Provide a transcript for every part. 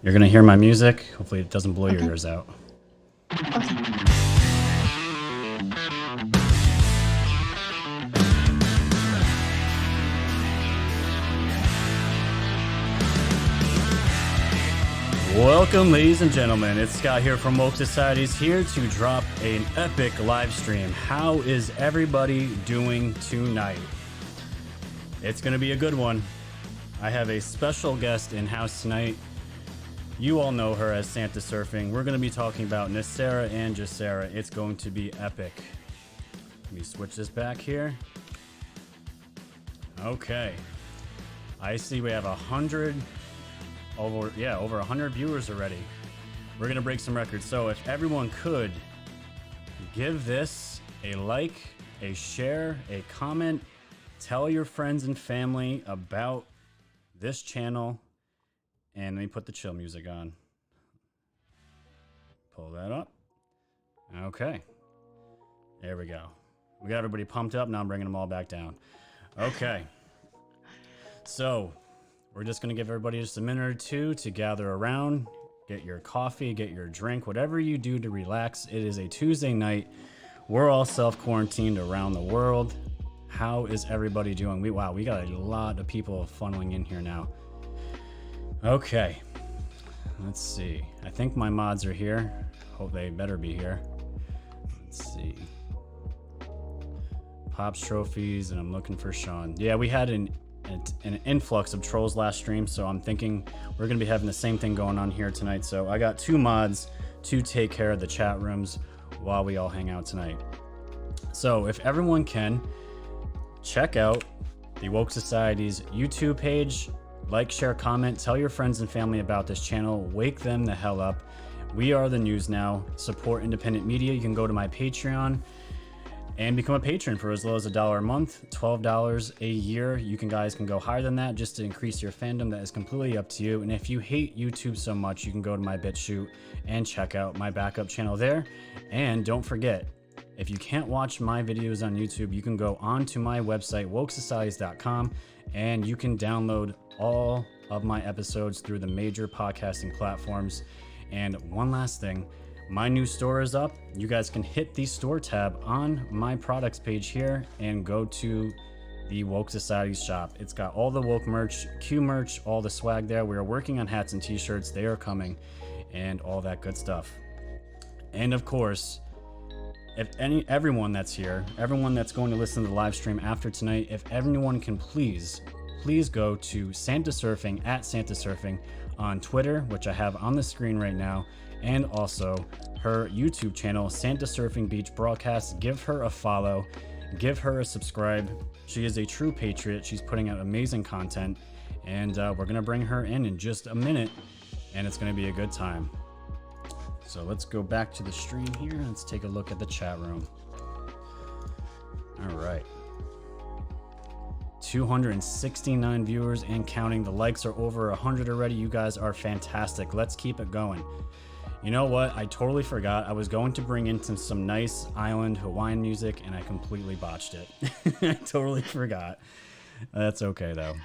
You're going to hear my music. Hopefully it doesn't blow your ears out. Okay. Welcome, ladies and gentlemen. It's Scott here from Woke Societies, here to drop an epic live stream. How is everybody doing tonight? It's going to be a good one. I have a special guest in-house tonight. You all know her as Santa Surfing. We're going to be talking about NESARA and GESARA. It's going to be epic. Let me switch this back here. Okay. I see we have 100... over 100 viewers already. We're gonna break some records. So if everyone could give this a like, a share, a comment, tell your friends and family about this channel, and let me put the chill music on. Pull that up. Okay, there we go. We got everybody pumped up. Now I'm bringing them all back down. Okay, so we're just going to give everybody just a minute or two to gather around, get your coffee, get your drink, whatever you do to relax. It is a Tuesday night. We're all self-quarantined around the world. How is everybody doing? We got a lot of people funneling in here now. Okay, let's see. I think my mods are here. Hope they better be here. Let's see. Pops trophies, and I'm looking for Sean. Yeah, we had an influx of trolls last stream, so I'm thinking we're gonna be having the same thing going on here tonight. So I got 2 mods to take care of the chat rooms while we all hang out tonight. So if everyone can check out the Woke Society's YouTube page, like, share, comment, tell your friends and family about this channel, wake them the hell up. We are the news now. Support independent media. You can go to my Patreon and become a patron for as low as $1 a month, $12 a year. You guys can go higher than that just to increase your fandom. That is completely up to you. And if you hate YouTube so much, you can go to my BitChute and check out my backup channel there. And don't forget, if you can't watch my videos on YouTube, you can go onto my website, wokesocieties.com, and you can download all of my episodes through the major podcasting platforms. And one last thing, my new store is up. You guys can hit the store tab on my products page here and go to the Woke Society shop. It's got all the Woke merch, Q merch, all the swag there. We are working on hats and t-shirts. They are coming, and all that good stuff. And of course, if everyone that's here, everyone that's going to listen to the live stream after tonight, if everyone can please go to Santa Surfing, at Santa Surfing on Twitter, which I have on the screen right now, and also her YouTube channel, Santa Surfing Beach Broadcast. Give her a follow, give her a subscribe. She is a true patriot. She's putting out amazing content, and we're gonna bring her in just a minute, and it's gonna be a good time. So let's go back to the stream here. Let's take a look at the chat room. All right. 269 viewers and counting. The likes are over 100 already. You guys are fantastic. Let's keep it going. You know what? I totally forgot. I was going to bring in some nice island Hawaiian music, and I completely botched it. I totally forgot. That's okay, though.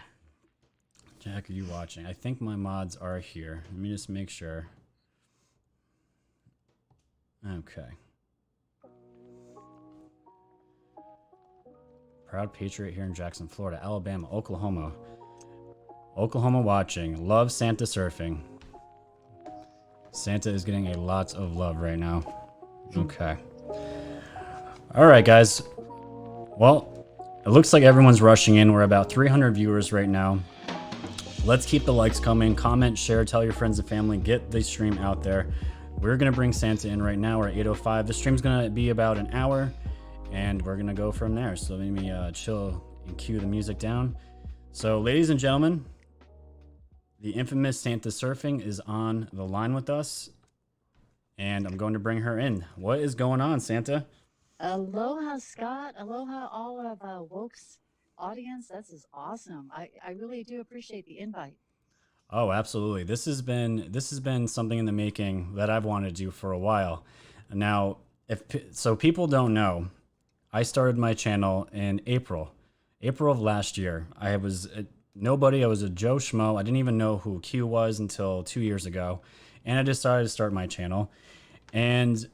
Jack, are you watching? I think my mods are here. Let me just make sure. Okay. Proud patriot here in Jackson, Florida, Alabama, Oklahoma. Oklahoma watching. Love Santa Surfing. Santa is getting a lot of love right now. Okay. All right, guys. Well, it looks like everyone's rushing in. We're about 300 viewers right now. Let's keep the likes coming. Comment, share, tell your friends and family. Get the stream out there. We're going to bring Santa in right now. We're at 8:05. The stream's going to be about an hour, and we're going to go from there. So let me chill and cue the music down. So, ladies and gentlemen, the infamous Santa Surfing is on the line with us, and I'm going to bring her in. What is going on, Santa? Aloha, Scott. Aloha, all of Woke's audience. This is awesome. I really do appreciate the invite. Oh, absolutely. This has been something in the making that I've wanted to do for a while. Now, so people don't know, I started my channel in April of last year. I was nobody. I was a Joe Schmo. I didn't even know who Q was until 2 years ago. And I decided to start my channel. And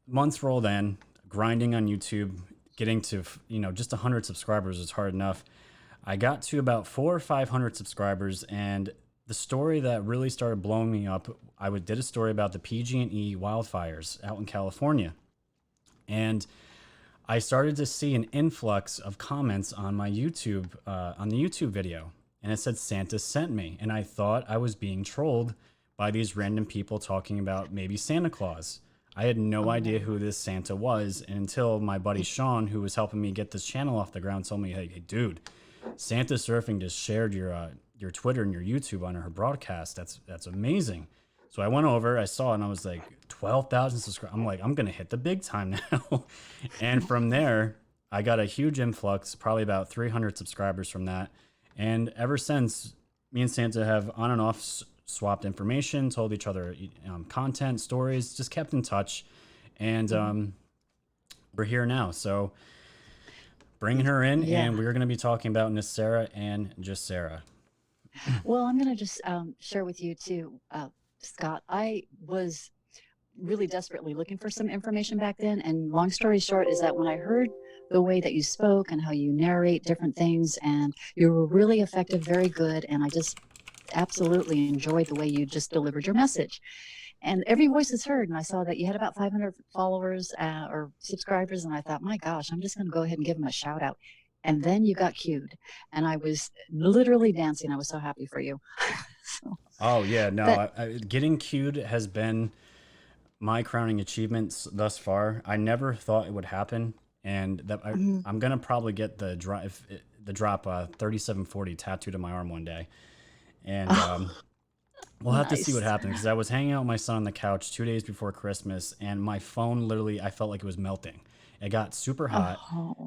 months rolled in, grinding on YouTube, getting to, just 100 subscribers is hard enough. I got to about 400 or 500 subscribers, and the story that really started blowing me up, did a story about the PG&E wildfires out in California. And I started to see an influx of comments on my YouTube, on the YouTube video. And it said Santa sent me. And I thought I was being trolled by these random people talking about maybe Santa Claus. I had no idea who this Santa was until my buddy Sean, who was helping me get this channel off the ground, told me, hey dude, Santa Surfing just shared your Twitter and your YouTube on her broadcast. That's amazing. So I went over, I saw it, and I was like, 12,000 subscribers. I'm like, I'm going to hit the big time now. And from there, I got a huge influx, probably about 300 subscribers from that. And ever since, me and Santa have on and off swapped information, told each other content, stories, just kept in touch. And we're here now. So bringing her in, and we're going to be talking about NESARA and GESARA. Well, I'm going to just share with you too, Scott. I was really desperately looking for some information back then. And long story short is that when I heard the way that you spoke and how you narrate different things, and you were really effective, very good. And I just absolutely enjoyed the way you just delivered your message. And every voice is heard. And I saw that you had about 500 followers or subscribers. And I thought, my gosh, I'm just going to go ahead and give them a shout out. And then you got cued, and I was literally dancing. I was so happy for you. So, oh yeah, no, getting cued has been my crowning achievements thus far. I never thought it would happen, and that I'm gonna probably get the drop 3740 tattooed on my arm one day, and we'll have to see what happens, because I was hanging out with my son on the couch 2 days before Christmas, and my phone literally, I felt like it was melting. It got super hot,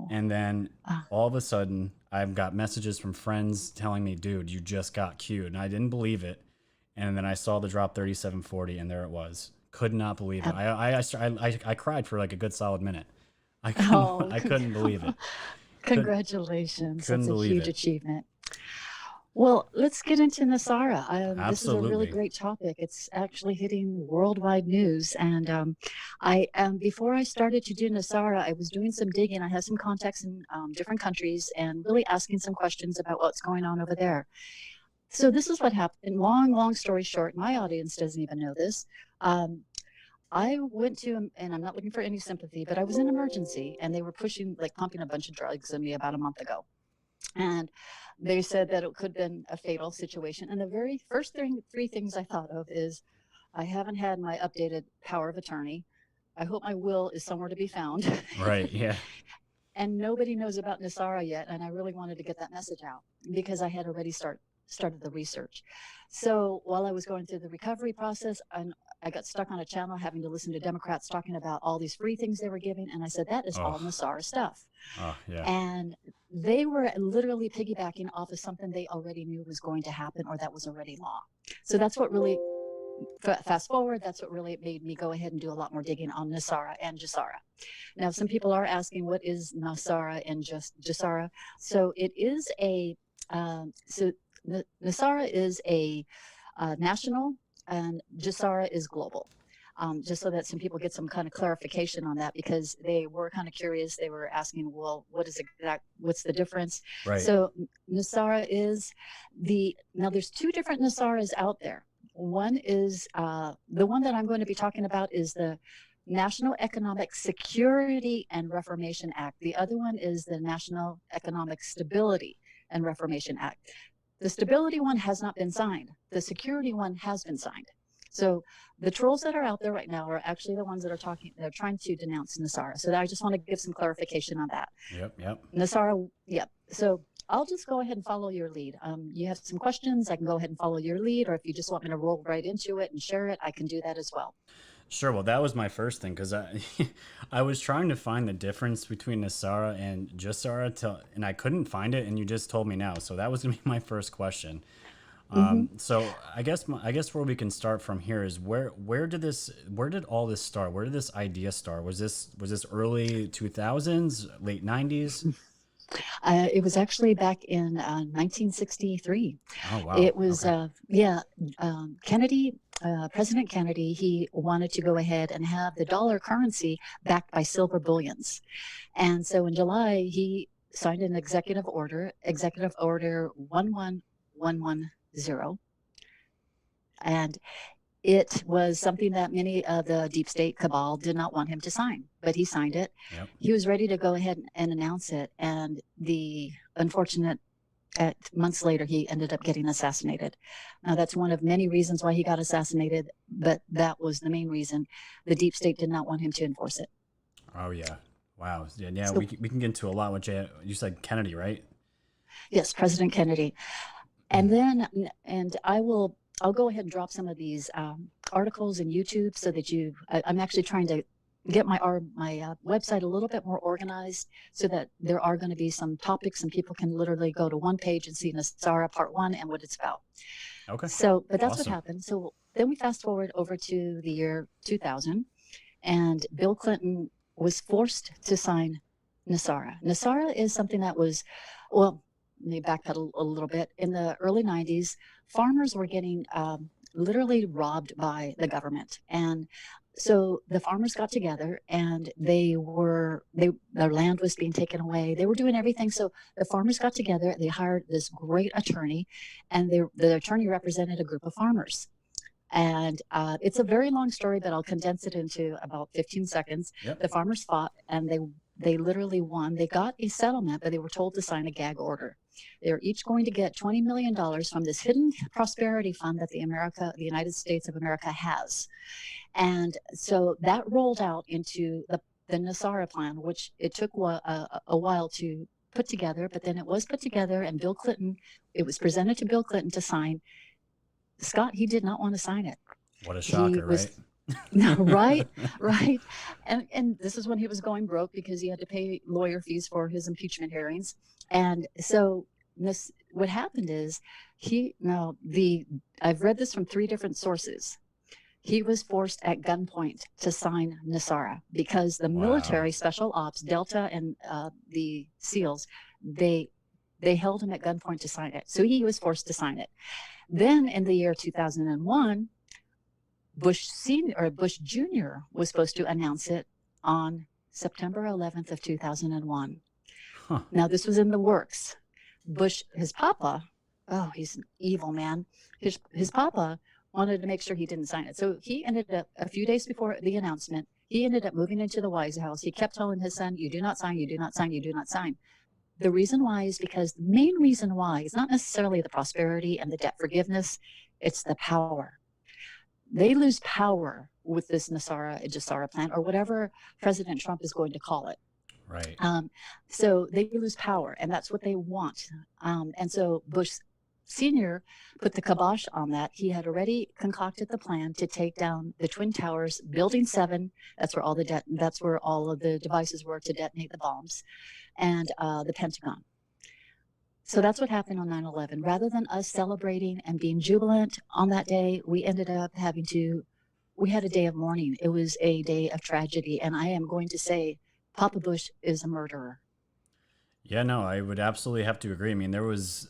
and then all of a sudden, I've got messages from friends telling me, dude, you just got cued, and I didn't believe it. And then I saw the drop 3740, and there it was. Could not believe it. I cried for like a good solid minute. I couldn't believe it. Congratulations. Couldn't That's a believe huge it. achievement. Well, let's get into NESARA. This is a really Absolutely. great topic. It's actually hitting worldwide news. And before I started to do NESARA, I was doing some digging. I have some contacts in different countries and really asking some questions about what's going on over there. So this is what happened. Long story short, my audience doesn't even know this. I went to, and I'm not looking for any sympathy, but I was in emergency, and they were pumping a bunch of drugs in me about a month ago. And they said that it could have been a fatal situation. And the very first three things I thought of is, I haven't had my updated power of attorney. I hope my will is somewhere to be found. Right, yeah. And nobody knows about NESARA yet. And I really wanted to get that message out because I had already started the research. So while I was going through the recovery process, I got stuck on a channel having to listen to Democrats talking about all these free things they were giving. And I said, that is all NESARA stuff. Oh, yeah. And they were literally piggybacking off of something they already knew was going to happen, or that was already law. So that's what really, fast forward, that's what really made me go ahead and do a lot more digging on NESARA and GESARA. Now, some people are asking, what is NESARA and GESARA? So it is NESARA is a national, and GESARA is global. Just so that some people get some kind of clarification on that, because they were kind of curious. They were asking, well, what's the difference? Right. So NESARA is now there's two different NESARAs out there. One is the one that I'm going to be talking about is the National Economic Security and Reformation Act. The other one is the National Economic Stability and Reformation Act. The stability one has not been signed. The security one has been signed. So the trolls that are out there right now are actually the ones that are they're trying to denounce NESARA. So I just want to give some clarification on that. Yep. NESARA, yep. So I'll just go ahead and follow your lead. You have some questions, I can go ahead and follow your lead, or if you just want me to roll right into it and share it, I can do that as well. Sure. Well, that was my first thing, because I was trying to find the difference between NESARA and GESARA, and I couldn't find it, and you just told me now. So that was gonna be my first question. So I guess where we can start from here is where did all this start? Where did this idea start? Was this early 2000s, late 90s? It was actually back in 1963. Oh wow. It was, Okay. Kennedy, President Kennedy, he wanted to go ahead and have the dollar currency backed by silver bullions. And so in July, he signed an Executive Order 11110. And it was something that many of the deep state cabal did not want him to sign, but he signed it. Yep. He was ready to go ahead and announce it. And the unfortunate, months later, he ended up getting assassinated. Now, that's one of many reasons why he got assassinated, but that was the main reason. The deep state did not want him to enforce it. Oh yeah. Wow. Yeah. Yeah. So, We can get into a lot. Which you said Kennedy, right? yes, President Kennedy. And then, and I'll go ahead and drop some of these articles in YouTube so that I'm actually trying to get my website a little bit more organized so that there are going to be some topics and people can literally go to one page and see NESARA Part 1 and what it's about. Okay. So, but that's Awesome. what happened. So then we fast forward over to the year 2000, and Bill Clinton was forced to sign NESARA. NESARA is something that was, well, let me backpedal a little bit. In the early 90s, farmers were getting literally robbed by the government. And so the farmers got together and their land was being taken away. They were doing everything. So the farmers got together, they hired this great attorney, and the attorney represented a group of farmers. And it's a very long story, but I'll condense it into about 15 seconds. Yep. The farmers fought and they literally won. They got a settlement, but they were told to sign a gag order. They're each going to get $20 million from this hidden prosperity fund that the United States of America has. And so that rolled out into the NESARA plan, which it took a while to put together, but then it was put together, and it was presented to Bill Clinton to sign. Scott, he did not want to sign it. What a shocker, right? Right. And this is when he was going broke because he had to pay lawyer fees for his impeachment hearings. And so what happened is I've read this from 3 different sources. He was forced at gunpoint to sign NESARA because the military, special ops, Delta, and the SEALs, they held him at gunpoint to sign it. So he was forced to sign it. Then in the year 2001, Bush Jr. was supposed to announce it on September 11th of 2001. Huh. Now, this was in the works. His papa, oh, he's an evil man. His papa wanted to make sure he didn't sign it. So he ended up, a few days before the announcement, he ended up moving into the White House. He kept telling his son, you do not sign, you do not sign, you do not sign. The reason why is because the main reason why is not necessarily the prosperity and the debt forgiveness, it's the power. They lose power with this GESARA plan, or whatever President Trump is going to call it. Right. So they lose power, and that's what they want. And so Bush Sr. put the kibosh on that. He had already concocted the plan to take down the Twin Towers, Building 7. That's where all of the devices were to detonate the bombs, and the Pentagon. So that's what happened on 9/11. Rather than us celebrating and being jubilant on that day, we ended up we had a day of mourning. It was a day of tragedy. And I am going to say, Papa Bush is a murderer. Yeah, no, I would absolutely have to agree. I mean, there's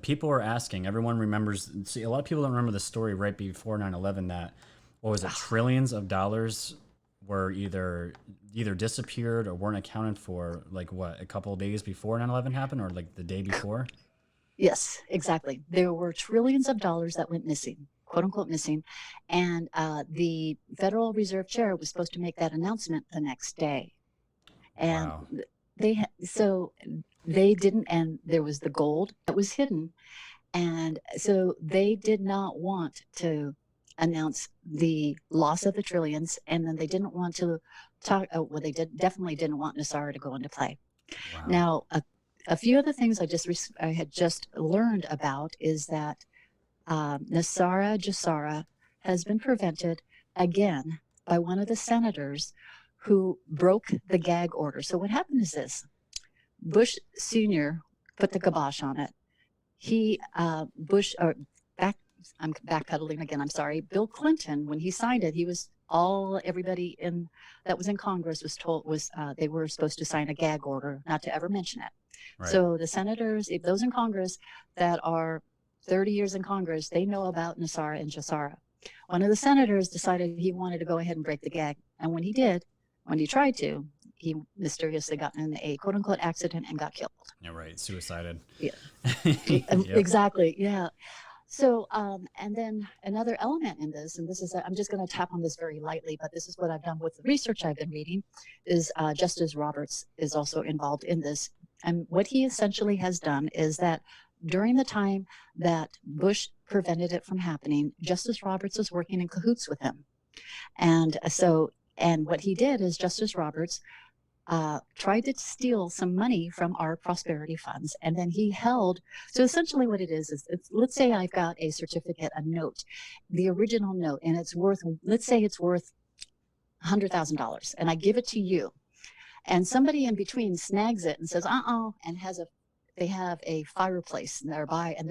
people are asking, everyone remembers, see, a lot of people don't remember the story right before 9/11 that, what was it, trillions of dollars were either disappeared or weren't accounted for, like what, a couple of days before 9/11 happened, or like the day before? Yes, exactly. There were trillions of dollars that went missing, quote unquote missing. And the Federal Reserve Chair was supposed to make that announcement the next day. And Wow. they didn't, and there was the gold that was hidden. And so they did not want to announce the loss of the trillions, and then they didn't want to they definitely didn't want NESARA to go into play. Wow. Now, a few of the things I had just learned about is that GESARA has been prevented again by one of the senators who broke the gag order. So what happened is this: Bush Sr. put the kibosh on it. I'm backpedaling again. I'm sorry. Bill Clinton, when he signed it, he was everybody in that was in Congress was told was they were supposed to sign a gag order not to ever mention it. Right. So the senators, if those in Congress that are 30 years in Congress, they know about NESARA and GESARA. One of the senators decided he wanted to go ahead and break the gag. And when he tried to, he mysteriously got in a quote unquote accident and got killed. Yeah, right. Suicided. Yeah. Yep. Exactly. Yeah. So, and then another element in this, and this is, I'm just going to tap on this very lightly, but this is what I've done with the research I've been reading, is Justice Roberts is also involved in this. And what he essentially has done is that during the time that Bush prevented it from happening, Justice Roberts was working in cahoots with him. And and what he did is Justice Roberts tried to steal some money from our prosperity funds. And then he held, so essentially what it is let's say I've got a certificate, a note, the original note, and it's worth, let's say it's worth $100,000, and I give it to you. And somebody in between snags it and says, and they have a fireplace nearby, and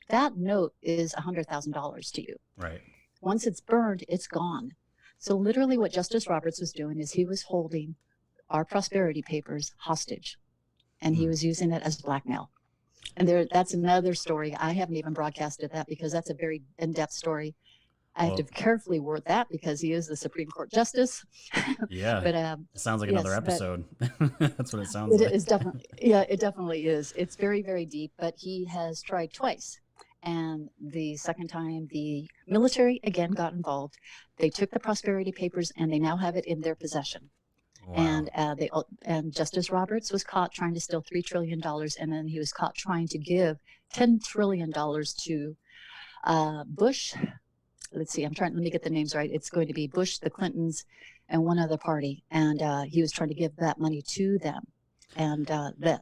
that note is $100,000 to you. Right. Once it's burned, it's gone. So literally what Justice Roberts was doing is he was holding our prosperity papers hostage, and he was using it as blackmail. And that's another story. I haven't even broadcasted that because that's a very in-depth story. I have to carefully word that because he is the Supreme Court Justice. Yeah, but it sounds like another episode. That's what it sounds like. It is definitely, yeah, it definitely is. It's very, very deep, but he has tried twice. And the second time, the military again got involved. They took the prosperity papers and they now have it in their possession. Wow. And Justice Roberts was caught trying to steal $3 trillion, and then he was caught trying to give $10 trillion to Bush. Let's see, let me get the names right. It's going to be Bush, the Clintons, and one other party. And he was trying to give that money to them. And the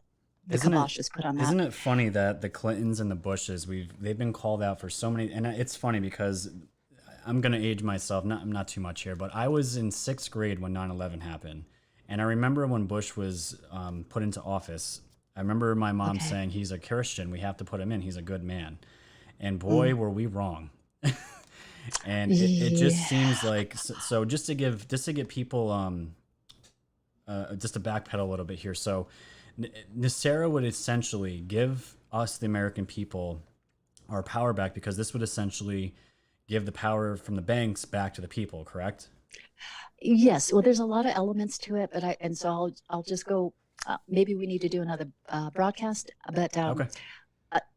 kibosh is put on that. Isn't it funny that the Clintons and the Bushes, they've been called out for so many, and it's funny because I'm going to age myself, not too much here, but I was in 6th grade when 9/11 happened. And I remember when Bush was put into office, I remember my mom saying, he's a Christian, we have to put him in, he's a good man. And boy, were we wrong. And it just seems like, so just to give people, just to backpedal a little bit here. So NESARA would essentially give us, the American people, our power back, because this would essentially give the power from the banks back to the people, correct? Yes. Well, there's a lot of elements to it, but I'll just go, maybe we need to do another broadcast, but okay.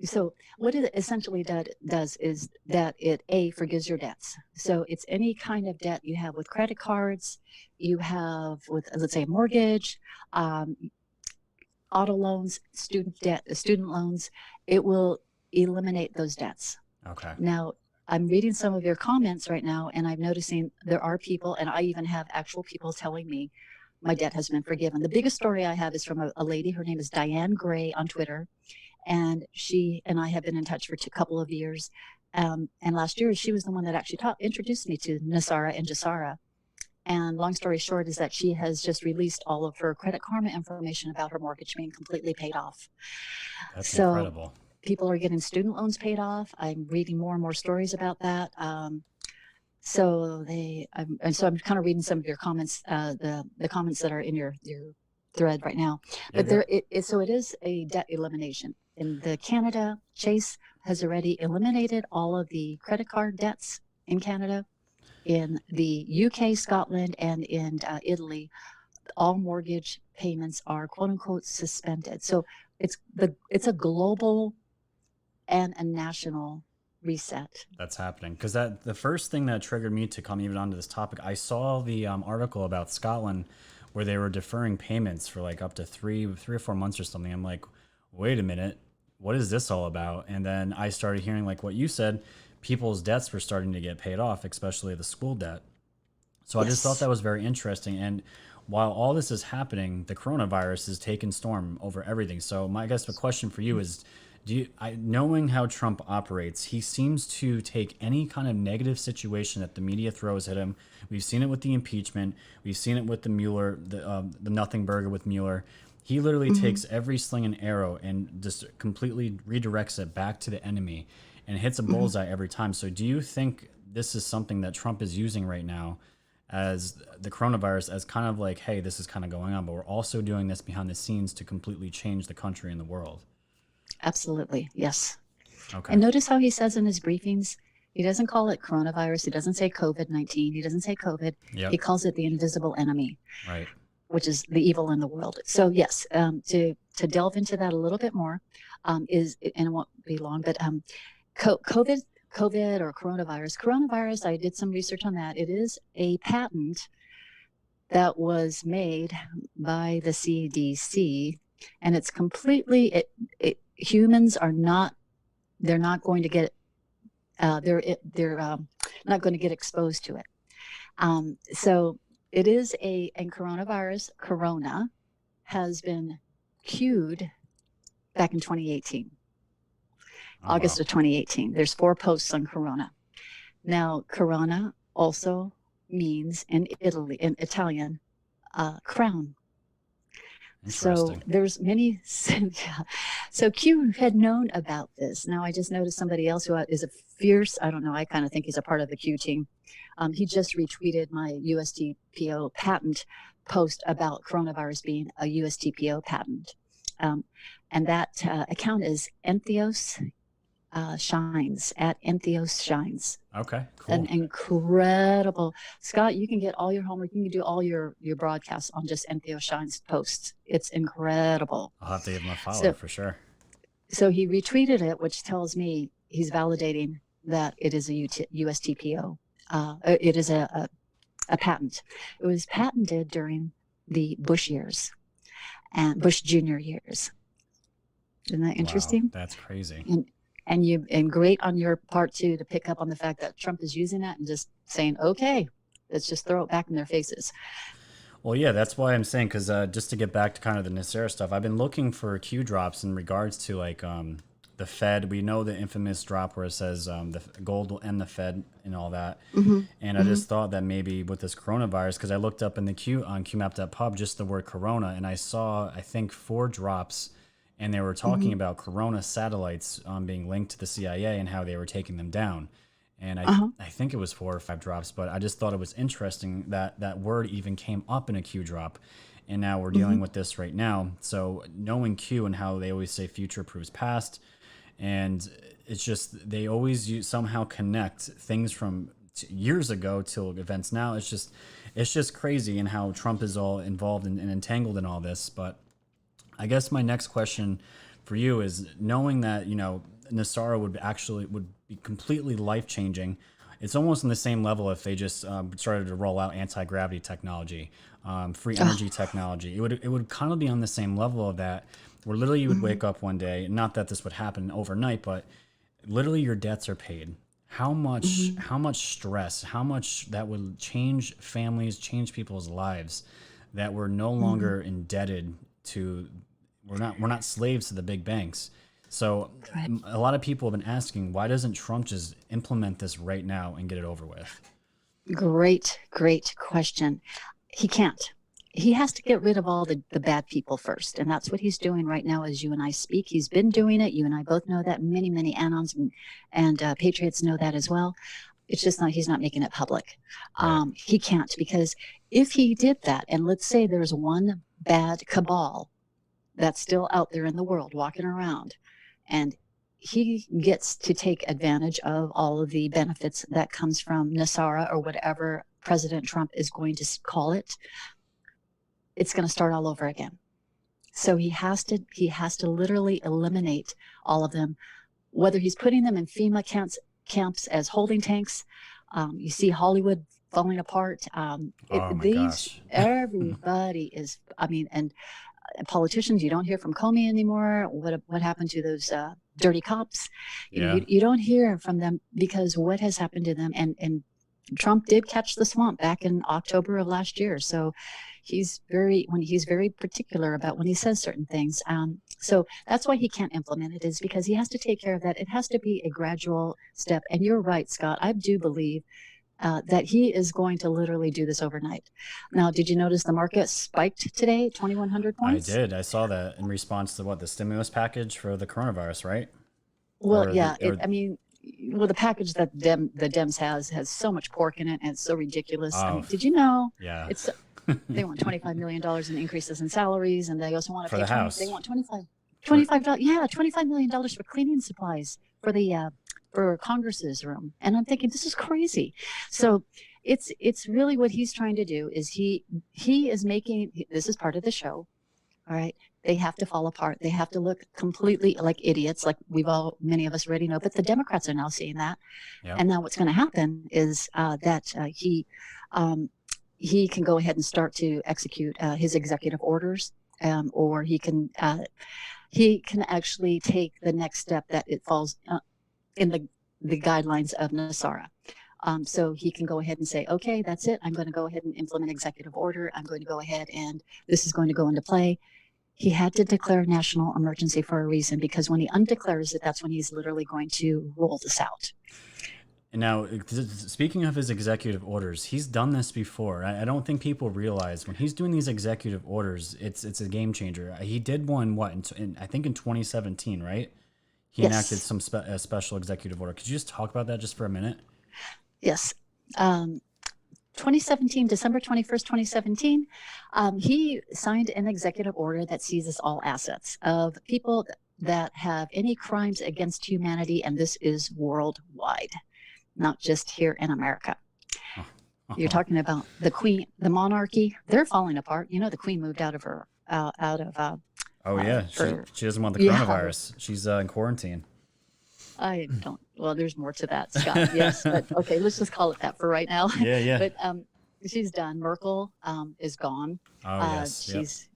So what it essentially does is that it forgives your debts. So it's any kind of debt you have with credit cards, you have with, let's say, a mortgage, auto loans, student loans. It will eliminate those debts. Okay. Now, I'm reading some of your comments right now, and I'm noticing there are people, and I even have actual people telling me my debt has been forgiven. The biggest story I have is from a lady. Her name is Diane Gray on Twitter. And she and I have been in touch for a couple of years. And last year, she was the one that actually introduced me to NESARA and GESARA. And long story short is that she has just released all of her Credit Karma information about her mortgage being completely paid off. That's incredible. People are getting student loans paid off. I'm reading more and more stories about that. So I'm kind of reading some of your comments, the comments that are in your thread right now. But it is a debt elimination. In the Canada, Chase has already eliminated all of the credit card debts in Canada. In the UK, Scotland, and in Italy, all mortgage payments are quote unquote suspended. So it's a global and a national reset that's happening. Because the first thing that triggered me to come even onto this topic, I saw the article about Scotland where they were deferring payments for like up to three or 4 months or something. I'm like, wait a minute, what is this all about? And then I started hearing, like what you said, people's debts were starting to get paid off, especially the school debt. So yes. I just thought that was very interesting. And while all this is happening, the coronavirus is taking storm over everything. So I guess the question for you is, knowing how Trump operates, he seems to take any kind of negative situation that the media throws at him. We've seen it with the impeachment. We've seen it with the Mueller, the nothing burger with Mueller. He literally takes every sling and arrow and just completely redirects it back to the enemy and hits a bullseye every time. So do you think this is something that Trump is using right now as the coronavirus as kind of like, hey, this is kind of going on, but we're also doing this behind the scenes to completely change the country and the world. Absolutely. Yes. Okay. And notice how he says in his briefings, he doesn't call it coronavirus. He doesn't say COVID-19. He doesn't say COVID. Yep. He calls it the invisible enemy, Right. which is the evil in the world. So yes, to delve into that a little bit more is, and it won't be long, but COVID or coronavirus, I did some research on that. It is a patent that was made by the CDC, and it's completely, humans are not, they're not going to get, they're not going to get exposed to it. So it is and coronavirus, corona, has been cued back in 2018. August of 2018. There's 4 posts on corona. Now, corona also means in Italian, crown. So there's many. So Q had known about this. Now I just noticed somebody else who is a fierce, I don't know, I kind of think he's a part of the Q team. He just retweeted my USTPO patent post about coronavirus being a USTPO patent. And that account is Entheos Shines, at Entheos Shines. Okay, cool. An incredible, Scott, you can get all your homework. You can do all your broadcasts on just Entheos Shines posts. It's incredible. I'll have to give him a follow for sure. So he retweeted it, which tells me he's validating that it is a USTPO. It is a patent. It was patented during the Bush years and Bush Junior years. Isn't that interesting? Wow, that's crazy. And great on your part too to pick up on the fact that Trump is using that and just saying, okay, let's just throw it back in their faces. Well, yeah, that's why I'm saying, because just to get back to kind of the NESARA stuff, I've been looking for Q drops in regards to like the Fed. We know the infamous drop where it says the gold will end the Fed and all that. Mm-hmm. And I just thought that maybe with this coronavirus, because I looked up in the Q on QMap.pub just the word corona, and I saw, I think, 4 drops. And they were talking about corona satellites being linked to the CIA and how they were taking them down. And I think it was 4 or 5 drops, but I just thought it was interesting that that word even came up in a Q drop. And now we're dealing with this right now. So knowing Q and how they always say future proves past, and it's just they always somehow connect things from years ago till events now. It's just crazy, and how Trump is all involved and entangled in all this. But I guess my next question for you is, knowing that, you know, NESARA would be completely life-changing. It's almost on the same level if they just started to roll out anti-gravity technology, free energy technology. It would kind of be on the same level of that, where literally you would wake up one day, not that this would happen overnight, but literally your debts are paid. How much stress, how much that would change families, change people's lives, that we're no longer indebted to, we're not slaves to the big banks. So a lot of people have been asking, why doesn't Trump just implement this right now and get it over with? Great question. He can't. He has to get rid of all the bad people first. And that's what he's doing right now as you and I speak. He's been doing it. You and I both know that. Many Anons and patriots know that as well. It's just he's not making it public. Right. He can't, because if he did that, and let's say there's one bad cabal that's still out there in the world walking around, and he gets to take advantage of all of the benefits that comes from NESARA or whatever President Trump is going to call it, it's going to start all over again. So he has to literally eliminate all of them, whether he's putting them in FEMA camps as holding tanks. You see Hollywood falling apart. Everybody is, and politicians, you don't hear from Comey anymore. What happened to those dirty cops? You don't hear from them because what has happened to them. And Trump did catch the swamp back in October of last year. So he's very particular about when he says certain things. So that's why he can't implement it, is because he has to take care of that. It has to be a gradual step. And you're right, Scott. I do believe that he is going to literally do this overnight. Now, did you notice the market spiked today, 2,100 points? I did. I saw that in response to the stimulus package for the coronavirus, right? Well, well, the package that the Dems has so much pork in it, and it's so ridiculous. I Oh, mean, did you know? yeah. It's they want $25 million in increases in salaries, and they also want to For pay the house. They want $25 million for cleaning supplies for the for Congress's room. And I'm thinking, this is crazy. So it's really what he's trying to do is he is making, this is part of the show. All right. They have to fall apart. They have to look completely like idiots, like many of us already know. But the Democrats are now seeing that. Yep. And now what's going to happen is that he can go ahead and start to execute his executive orders, or he can actually take the next step that it falls in the guidelines of NESARA. So he can go ahead and say, okay, that's it. I'm going to go ahead and implement executive order. I'm going to go ahead and this is going to go into play. He had to declare national emergency for a reason, because when he undeclares it, that's when he's literally going to roll this out. And now, speaking of his executive orders, he's done this before. I don't think people realize when he's doing these executive orders, it's a game changer. He did one, I think in 2017, right? He enacted some special executive order. Could you just talk about that just for a minute? Yes. 2017, December 21st, 2017, he signed an executive order that seizes all assets of people that have any crimes against humanity, and this is worldwide, not just here in America. You're talking about the Queen, the monarchy, they're falling apart. You know, the Queen moved out of her, she doesn't want the coronavirus. Yeah. She's in quarantine. I don't. Well, there's more to that, Scott. Yes, but okay, let's just call it that for right now. Yeah. But she's done. Merkel is gone. Oh yes.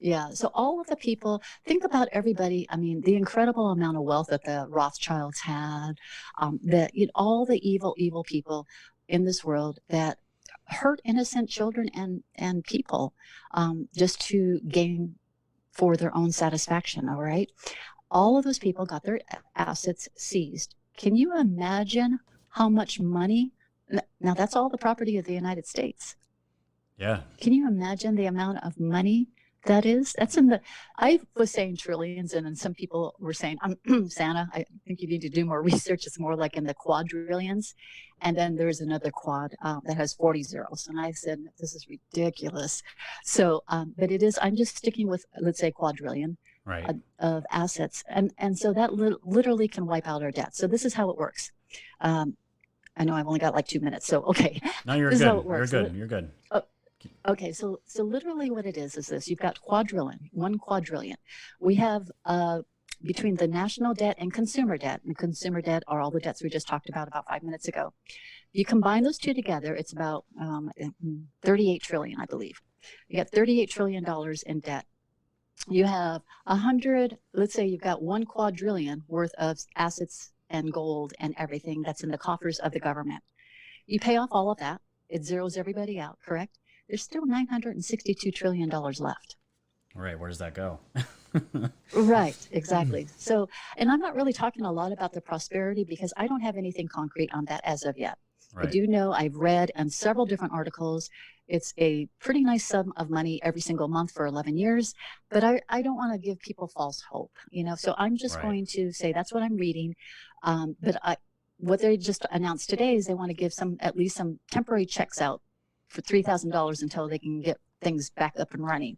Yeah. So all of the people. Think about everybody. I mean, the incredible amount of wealth that the Rothschilds had. All the evil people in this world that hurt innocent children and people, just to gain for their own satisfaction. All right. All of those people got their assets seized. Can you imagine how much money? Now, that's all the property of the United States. Yeah. Can you imagine the amount of money that is? That's in the, I was saying trillions, and then some people were saying, Santa, I think you need to do more research. It's more like in the quadrillions. And then there's another quad that has 40 zeros. And I said, this is ridiculous. So, but it is, I'm just sticking with, let's say, quadrillion. Right. Of assets. And so that literally can wipe out our debt. So this is how it works. I know I've only got like 2 minutes. So, okay. No, you're good. You're good. Okay. So literally what it is this. You've got one quadrillion. We have between the national debt and consumer debt are all the debts we just talked about 5 minutes ago. You combine those two together, it's about 38 trillion, I believe. You got $38 trillion in debt. You have 100, let's say you've got 1 quadrillion worth of assets and gold and everything that's in the coffers of the government. You pay off all of that. It zeroes everybody out, correct? There's still $962 trillion left. Right. Where does that go? Right. Exactly. So, and I'm not really talking a lot about the prosperity because I don't have anything concrete on that as of yet. Right. I do know I've read on several different articles. It's a pretty nice sum of money every single month for 11 years, but I don't want to give people false hope, so I'm just going to say that's what I'm reading. But what they just announced today is they want to give at least some temporary checks out for $3,000 until they can get things back up and running.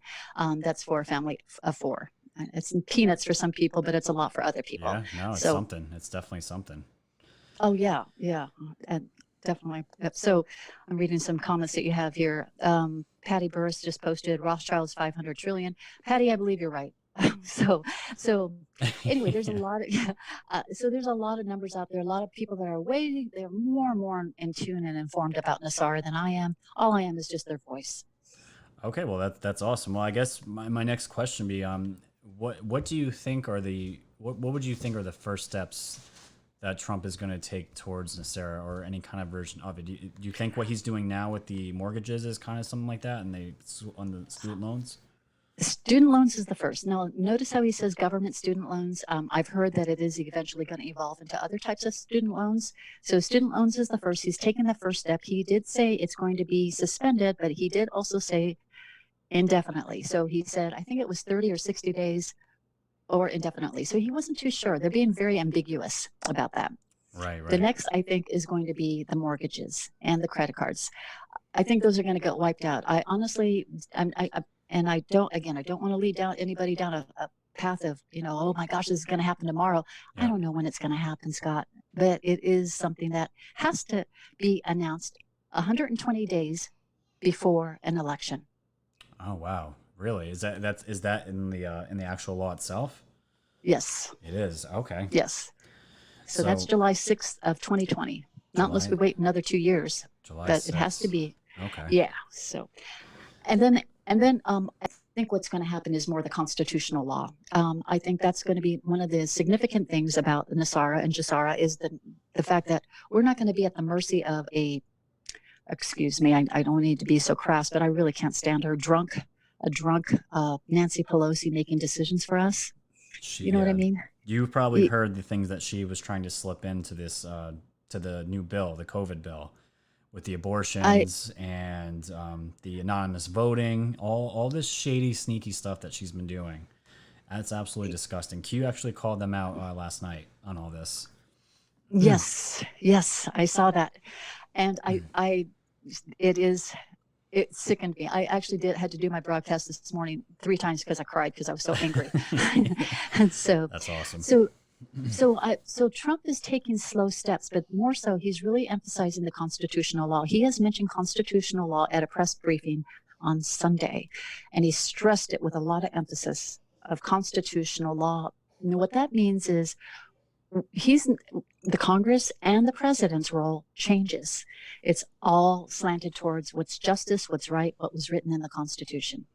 That's for a family of 4. It's peanuts for some people, but it's a lot for other people. Yeah, no, it's something. It's definitely something. Oh, yeah. And definitely. So I'm reading some comments that you have here. Patty Burris just posted Rothschild's 500 trillion. Patty, I believe you're right. So anyway, there's a lot of numbers out there. A lot of people that they're more and more in tune and informed about NESARA than I am. All I am is just their voice. Okay, well that's awesome. Well, I guess my next question would be what do you think are what would you think are the first steps that Trump is going to take towards NESARA or any kind of version of it? Do you think what he's doing now with the mortgages is kind of something like that, and on the student loans? Student loans is the first. Now, notice how he says government student loans. I've heard that it is eventually going to evolve into other types of student loans. So student loans is the first. He's taken the first step. He did say it's going to be suspended, but he did also say indefinitely. So he said, I think it was 30 or 60 days or indefinitely. So he wasn't too sure. They're being very ambiguous about that. Right, The right. next, I think, is going to be the mortgages and the credit cards. I think those are going to get wiped out. I honestly, and I don't, again, I don't want to lead down anybody down a path of, oh my gosh, this is going to happen tomorrow. I Yep. don't know when it's going to happen, Scott, but it is something that has to be announced 120 days before an election. Oh wow, really? Is that in the actual law itself? Yes, It is. Okay. yes. So that's So July 6th of 2020. Not unless July we wait another 2 years, July but it has to 6th. be. Okay. Yeah. So, and then I think what's going to happen is more the constitutional law. I think that's going to be one of the significant things about NESARA and GESARA is the fact that we're not going to be at the mercy of excuse me, I don't need to be so crass, but I really can't stand her, a drunk Nancy Pelosi making decisions for us. You know what I mean? You've probably heard the things that she was trying to slip into this to the new bill, the COVID bill, with the abortions and the anonymous voting, all this shady, sneaky stuff that she's been doing. That's absolutely disgusting. Q actually called them out last night on all this. Yes, yes, I saw that, and it sickened me. I actually had to do my broadcast this morning 3 times because I cried because I was so angry. And so That's awesome. so Trump is taking slow steps, but more so he's really emphasizing the constitutional law. He has mentioned constitutional law at a press briefing on Sunday, and he stressed it with a lot of emphasis of constitutional law. And what that means is the Congress and the president's role changes. It's all slanted towards what's justice, what's right, what was written in the Constitution.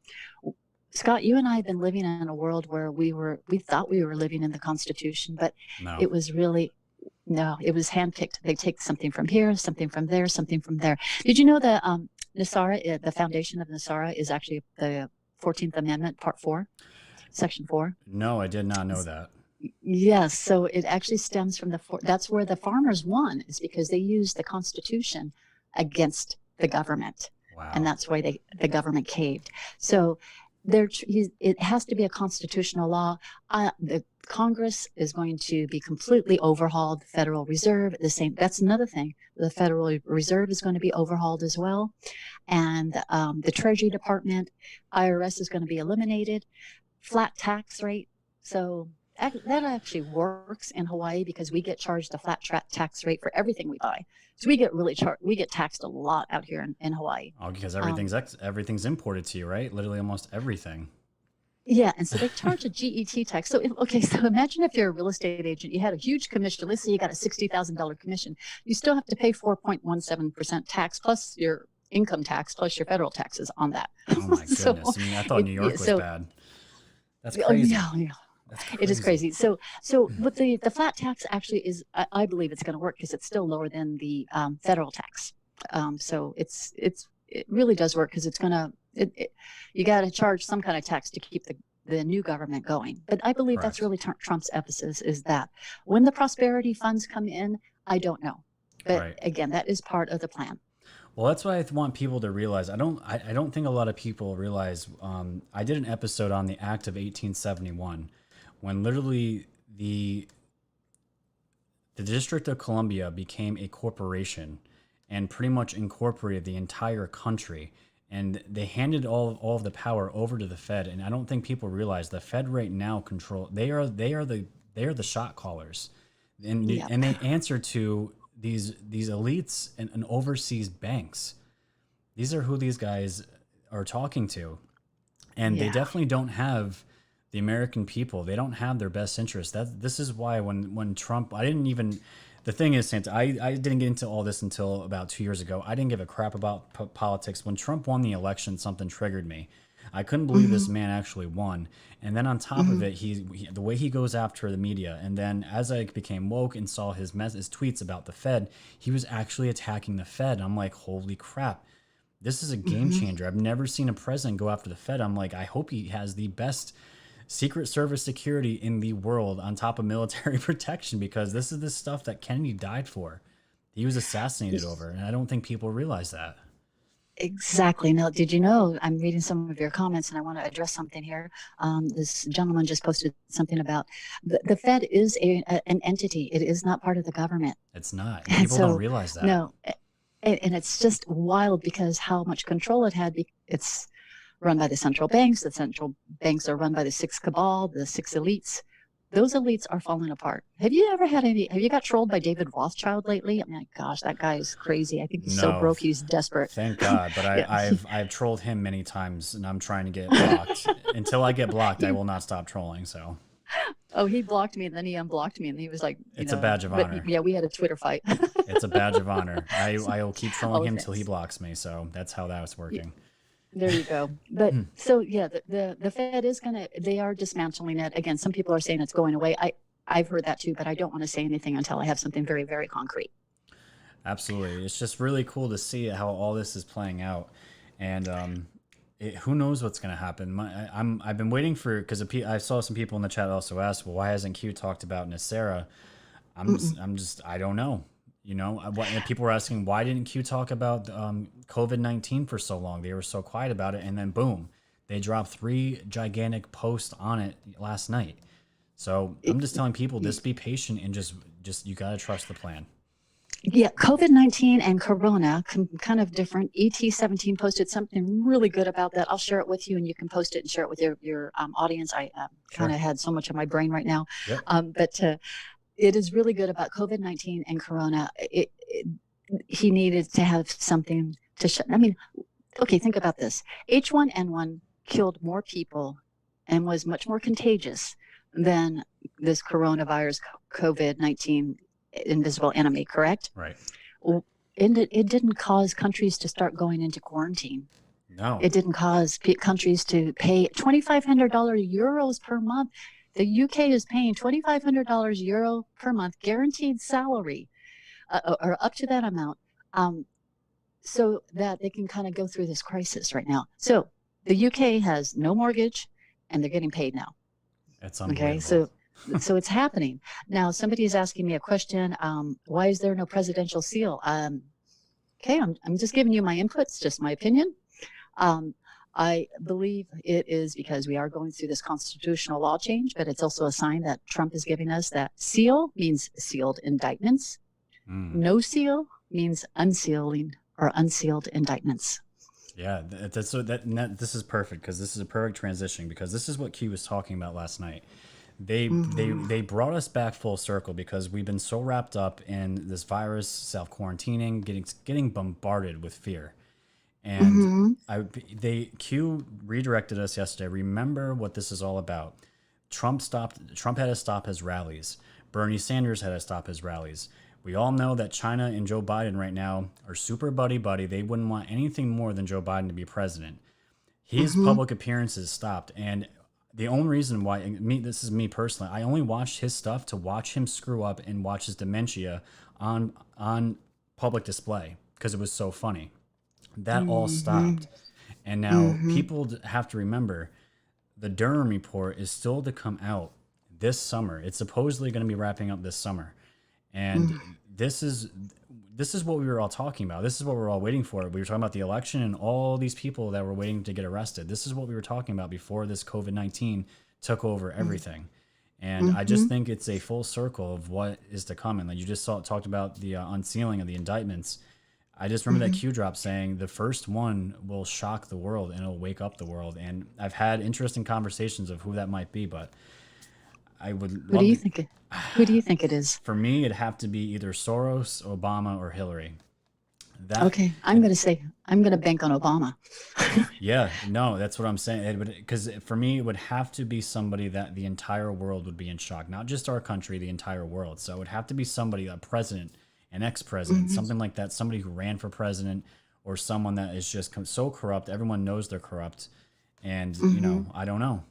Scott, you and I have been living in a world where we thought we were living in the Constitution, but No. it was really no, it was handpicked. They take something from here, something from there, something from there. Did you know that NESARA, the foundation of NESARA, is actually the 14th Amendment, Part 4, Section 4? No, I did not know that. Yes, so it actually stems from that's where the farmers won, is because they used the Constitution against the government. Wow. And that's why the government caved. So it has to be a constitutional law. The Congress is going to be completely overhauled. The Federal Reserve, the same. That's another thing. The Federal Reserve is going to be overhauled as well. And the Treasury Department, IRS is going to be eliminated. Flat tax rate. So that actually works in Hawaii because we get charged a flat tax rate for everything we buy. So we get taxed a lot out here in Hawaii. Oh, because everything's imported to you, right? Literally almost everything. Yeah, and so they charge a GET tax. So so imagine if you're a real estate agent, you had a huge commission. Let's say you got a $60,000 commission. You still have to pay 4.17% tax plus your income tax plus your federal taxes on that. Oh my goodness! I thought New York was bad. That's crazy. Yeah. It is crazy. So what the flat tax actually is, I believe it's going to work because it's still lower than the federal tax. So it really does work because it's going to, you got to charge some kind of tax to keep the new government going. But I believe that's really Trump's emphasis, is that when the prosperity funds come in, I don't know. But again, that is part of the plan. Well, that's why I want people to realize. I don't think a lot of people realize. I did an episode on the Act of 1871. When literally the District of Columbia became a corporation and pretty much incorporated the entire country, and they handed all of the power over to the Fed. And I don't think people realize the Fed right now control. They are the shot callers, and they answer to these elites and overseas banks. These are who these guys are talking to, and they definitely don't have the American people. They don't have their best interests. This is why when Trump, the thing is, Santa, I didn't get into all this until about 2 years ago. I didn't give a crap about politics. When Trump won the election, something triggered me. I couldn't believe this man actually won. And then on top of it, the way he goes after the media. And then as I became woke and saw his tweets about the Fed, he was actually attacking the Fed. And I'm like, holy crap. This is a game changer. I've never seen a president go after the Fed. I'm like, I hope he has the best Secret Service security in the world on top of military protection, because this is the stuff that Kennedy died for. He was assassinated over, and I don't think people realize that. Exactly. Now, did you know, I'm reading some of your comments and I want to address something here. This gentleman just posted something about the Fed is an entity. It is not part of the government. It's not. And People don't so, realize that. no, and it's just wild because how much control it had. It's run by the central banks. The central banks are run by the six cabal, the six elites. Those elites are falling apart. Have you got trolled by David Rothschild lately? I mean, gosh, that guy is crazy. I think he's so No, broke, he's desperate. thank God. But Yeah. I've trolled him many times, and I'm trying to get blocked. Until I get blocked, I will not stop trolling. So Oh, he blocked me and then he unblocked me and he was like, it's a badge of honor. Yeah, we had a Twitter fight. It's a badge of honor. I'll keep trolling him thanks. till he blocks me. So that's how that was working. There you go. But so yeah, the Fed is they are dismantling it. Again, some people are saying it's going away. I've heard that too, but I don't want to say anything until I have something very, very concrete. Absolutely. It's just really cool to see how all this is playing out. And who knows what's going to happen. I've been waiting for, because I saw some people in the chat also ask, well, why hasn't Q talked about NESARA? I don't know. You know, and people were asking, why didn't Q talk about COVID-19 for so long? They were so quiet about it. And then boom, they dropped 3 gigantic posts on it last night. So I'm just telling people, just be patient and just you got to trust the plan. Yeah, COVID-19 and Corona, kind of different. ET17 posted something really good about that. I'll share it with you, and you can post it and share it with your audience. I kind of had so much on my brain right now. Yep. But it is really good about COVID-19 and Corona. He needed to have something to show. I mean, okay, think about this. H1N1 killed more people and was much more contagious than this coronavirus, COVID-19 invisible enemy, correct? Right. And it didn't cause countries to start going into quarantine. No. It didn't cause countries to pay $2,500 euros per month. The UK is paying $2,500 euro per month guaranteed salary, or up to that amount, so that they can kind of go through this crisis right now. So the UK has no mortgage, and they're getting paid now. That's unbelievable. Okay, so it's happening. Now, somebody is asking me a question. Why is there no presidential seal? Okay, I'm just giving you my inputs, just my opinion. I believe it is because we are going through this constitutional law change, but it's also a sign that Trump is giving us that seal means sealed indictments. No seal means unsealing or unsealed indictments. Yeah, this is perfect, because this is a perfect transition, because this is what Q was talking about last night. They brought us back full circle, because we've been so wrapped up in this virus, self-quarantining, getting bombarded with fear. And Q redirected us yesterday. Remember what this is all about. Trump had to stop his rallies. Bernie Sanders had to stop his rallies. We all know that China and Joe Biden right now are super buddy-buddy. They wouldn't want anything more than Joe Biden to be president. His public appearances stopped. And the only reason why, this is me personally, I only watched his stuff to watch him screw up and watch his dementia on public display, because it was so funny. That all stopped. And now people have to remember, the Durham report is still to come out this summer. It's supposedly going to be wrapping up this summer. And this is what we were all talking about. This is what we were all waiting for. We were talking about the election and all these people that were waiting to get arrested. This is what we were talking about before this COVID-19 took over everything. And I just think it's a full circle of what is to come. And like you just talked about the unsealing of the indictments. I just remember that Q drop saying the first one will shock the world and it'll wake up the world. And I've had interesting conversations of who that might be, but I would. Who do you think it is? For me, it'd have to be either Soros, Obama, or Hillary. Okay, I'm going to bank on Obama. Yeah, no, that's what I'm saying. Because for me, it would have to be somebody that the entire world would be in shock. Not just our country, the entire world. So it would have to be somebody, a president, an ex-president, something like that. Somebody who ran for president, or someone that is just so corrupt. Everyone knows they're corrupt. And, you know, I don't know,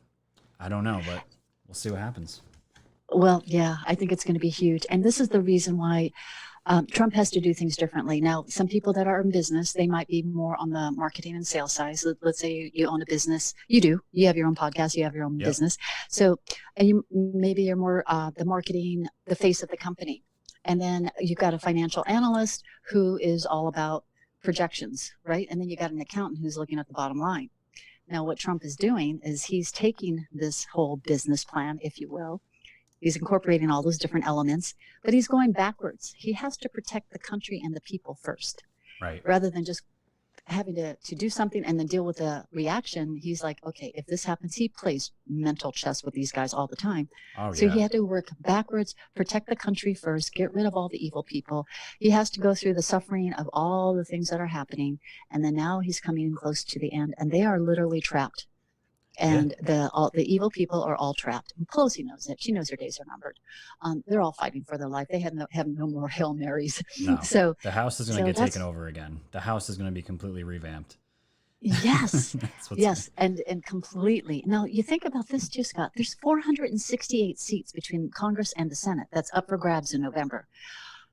but we'll see what happens. Well, yeah, I think it's going to be huge. And this is the reason why Trump has to do things differently. Now, some people that are in business, they might be more on the marketing and sales side. So let's say you own a business. You have your own podcast, you have your own business. So, and maybe you're more the marketing, the face of the company. And then you've got a financial analyst who is all about projections, right? And then you got an accountant who's looking at the bottom line. Now, what Trump is doing is he's taking this whole business plan, if you will. He's incorporating all those different elements, but he's going backwards. He has to protect the country and the people first, Right. rather than just having to do something and then deal with the reaction. He's like, okay, if this happens, he plays mental chess with these guys all the time. Oh, So yeah. he had to work backwards, protect the country first, get rid of all the evil people. He has to go through the suffering of all the things that are happening. And then now he's coming close to the end, and they are literally trapped. And the evil people are all trapped. And Pelosi knows it. She knows her days are numbered. They're all fighting for their life. They have no more Hail Marys. No. So the House is going to get taken over again. The House is going to be completely revamped. Yes. Yes. And completely. Now, you think about this too, Scott. There's 468 seats between Congress and the Senate. That's up for grabs in November.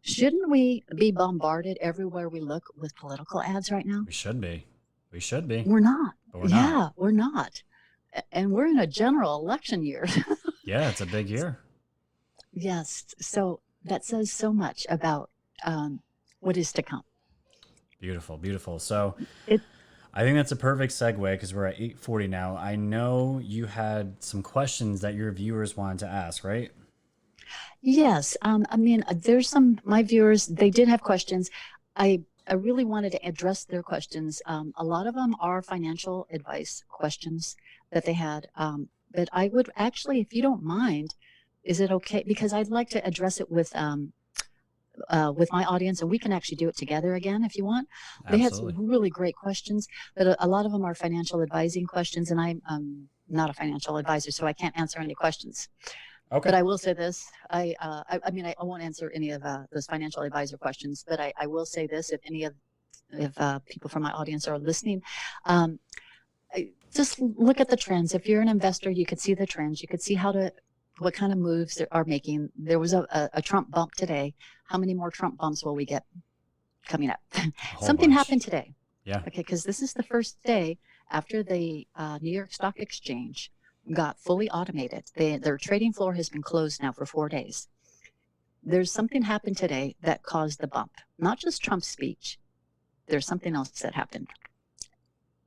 Shouldn't we be bombarded everywhere we look with political ads right now? We should be. We should be. We're not. But we're not. We're not. And we're in a general election year. Yeah, it's a big year. Yes. So that says so much about what is to come. Beautiful, beautiful. So I think that's a perfect segue because we're at 8:40 now. I know you had some questions that your viewers wanted to ask, right? Yes. I mean, there's my viewers, they did have questions. I really wanted to address their questions. A lot of them are financial advice questions that they had. But I would actually, if you don't mind, is it okay? Because I'd like to address it with my audience, and we can actually do it together again if you want. They had some really great questions, but a lot of them are financial advising questions, and I'm not a financial advisor, so I can't answer any questions. Okay. But I will say this: I mean, I won't answer any of those financial advisor questions, but I will say this: if any of people from my audience are listening, just look at the trends. If you're an investor, you could see the trends. You could see what kind of moves they are making. There was a Trump bump today. How many more Trump bumps will we get coming up? Something happened today. Yeah. Okay, because this is the first day after the New York Stock Exchange got fully automated. Their trading floor has been closed now for 4 days. There's something happened today that caused the bump. Not just Trump's speech. There's something else that happened.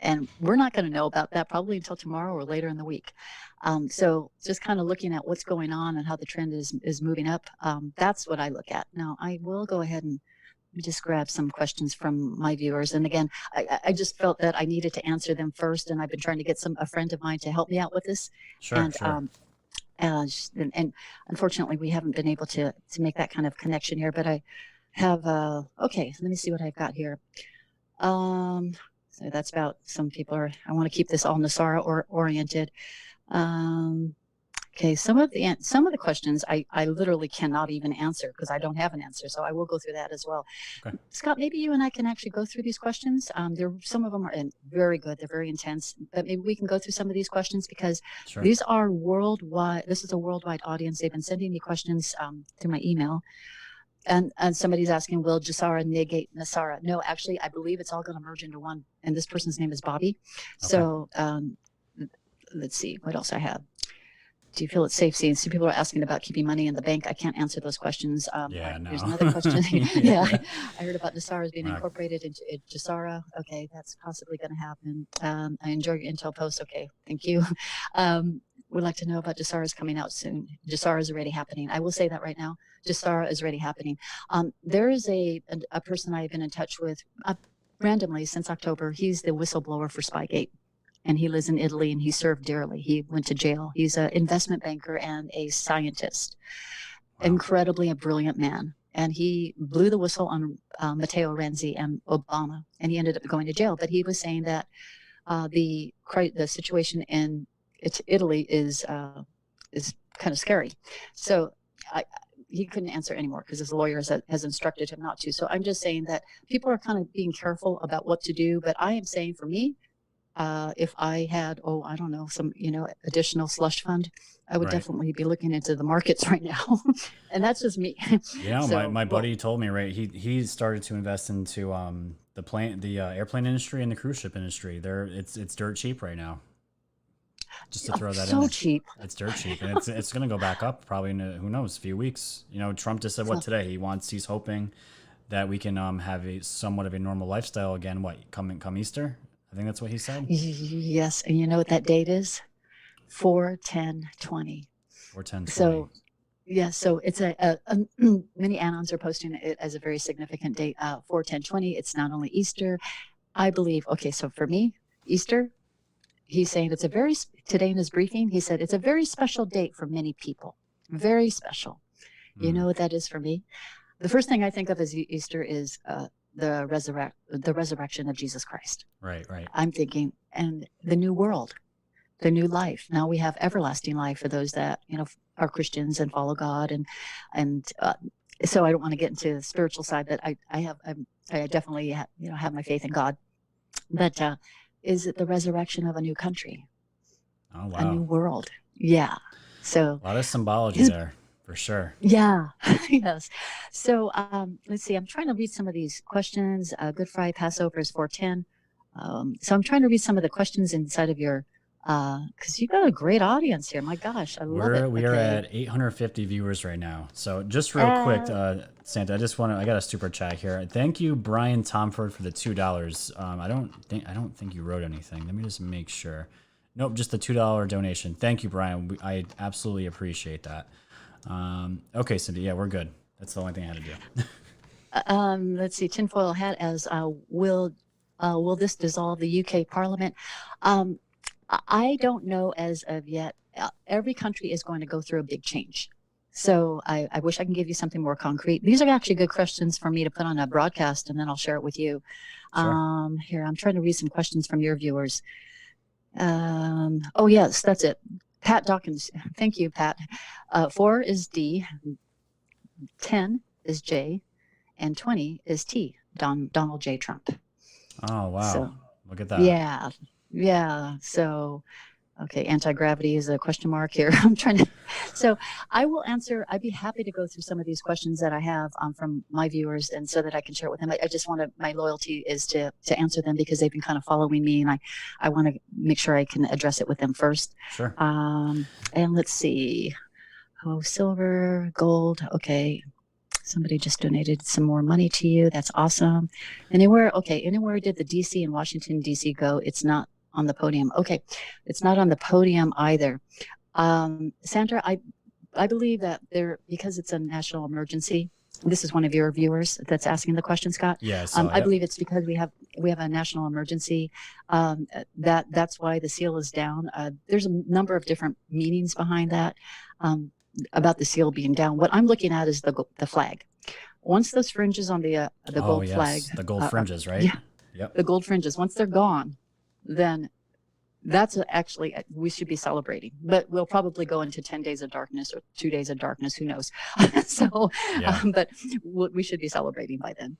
And we're not going to know about that probably until tomorrow or later in the week. So just kind of looking at what's going on and how the trend is moving up, that's what I look at. Now, I will go ahead and just grab some questions from my viewers. And again, I just felt that I needed to answer them first. And I've been trying to get a friend of mine to help me out with this. Sure, and, sure. And unfortunately, we haven't been able to make that kind of connection here. But I have, okay, let me see what I've got here. So that's about some people I want to keep this all Nosara oriented. Okay, some of the questions I literally cannot even answer because I don't have an answer. So I will go through that as well. Okay. Scott, maybe you and I can actually go through these questions. Some of them are very good. They're very intense. But maybe we can go through some of these questions because these are worldwide. This is a worldwide audience. They've been sending me questions through my email. And somebody's asking, will GESARA negate NESARA? No, actually, I believe it's all going to merge into one. And this person's name is Bobby. Okay. So let's see what else I have. Do you feel it's safe? See, some people are asking about keeping money in the bank. I can't answer those questions. No. There's another question. Yeah, I heard about NESARA being incorporated into GESARA. Okay, that's possibly going to happen. I enjoy your intel posts. Okay, thank you. Would like to know about GESARA's coming out soon. GESARA is already happening. I will say that right now. GESARA is already happening. There is a person I've been in touch with randomly since October. He's the whistleblower for Spygate, and he lives in Italy, and he served dearly. He went to jail. He's an investment banker and a scientist. Wow. Incredibly a brilliant man. And he blew the whistle on Matteo Renzi and Obama, and he ended up going to jail. But he was saying that the situation in Italy is kind of scary. So he couldn't answer anymore because his lawyer has instructed him not to. So I'm just saying that people are kind of being careful about what to do. But I am saying for me, if I had, I don't know, some, additional slush fund, I would definitely be looking into the markets right now. And that's just me. My buddy told me, he started to invest into the airplane industry and the cruise ship industry. It's dirt cheap right now. Just to throw that in. So cheap. It's dirt cheap. And it's going to go back up probably in, who knows, a few weeks. Trump just said today? He's hoping that we can have a somewhat of a normal lifestyle again. What come Easter? I think that's what he said. Yes, and you know what that date is? 4/10/20. 4/10/20. So yeah, so it's many anons are posting it as a very significant date. 4/10/20. It's not only Easter, I believe. Okay, so for me, Easter, he's saying it's a very today in his briefing. He said it's a very special date for many people. Very special. You know what that is for me? The first thing I think of as Easter is the resurrection of Jesus Christ. Right. I'm thinking, and the new world, the new life. Now we have everlasting life for those that are Christians and follow God, and so I don't want to get into the spiritual side, but I definitely have my faith in God. But is it the resurrection of a new country? Oh wow, a new world? Yeah. So a lot of symbology there. For sure. Yeah. Yes. So let's see. I'm trying to read some of these questions. Good Friday Passover is 4/10. So I'm trying to read some of the questions inside of your, because you got a great audience here. My gosh, I love it. We are at 850 viewers right now. So just real quick, Santa, I got a super chat here. Thank you, Brian Tomford, for the $2. I don't think you wrote anything. Let me just make sure. Nope, just the $2 donation. Thank you, Brian. I absolutely appreciate that. Okay, Cindy, yeah, we're good. That's the only thing I had to do. Let's see. Tinfoil hat as will this dissolve the UK Parliament? I don't know as of yet. Every country is going to go through a big change. So I wish I can give you something more concrete. These are actually good questions for me to put on a broadcast, and then I'll share it with you. Sure. Here, I'm trying to read some questions from your viewers. Oh, yes, that's it. Pat Dawkins. Thank you, Pat. 4 is D, 10 is J, and 20 is T, Donald J. Trump. Oh, wow. So, look at that. Yeah. So, okay, anti-gravity is a question mark here. I'm trying to, so I will answer. I'd be happy to go through some of these questions that I have from my viewers, and so that I can share it with them. I just want to, my loyalty is to answer them because they've been kind of following me, and I want to make sure I can address it with them first. Sure. And let's see. Oh, silver, gold. Okay. Somebody just donated some more money to you. That's awesome. Anywhere did the DC and Washington, DC go? It's not on the podium. Okay. It's not on the podium either. Sandra, I believe that because it's a national emergency. This is one of your viewers that's asking the question, Scott. Yes. I believe it's because we have a national emergency. That's why the seal is down. There's a number of different meanings behind that. About the seal being down. What I'm looking at is the flag. Once those fringes on the gold flag, the gold fringes, right? Yeah, yep. The gold fringes. Once they're gone, then that's actually we should be celebrating. But we'll probably go into 10 days of darkness or 2 days of darkness. Who knows? So, yeah. But we should be celebrating by then.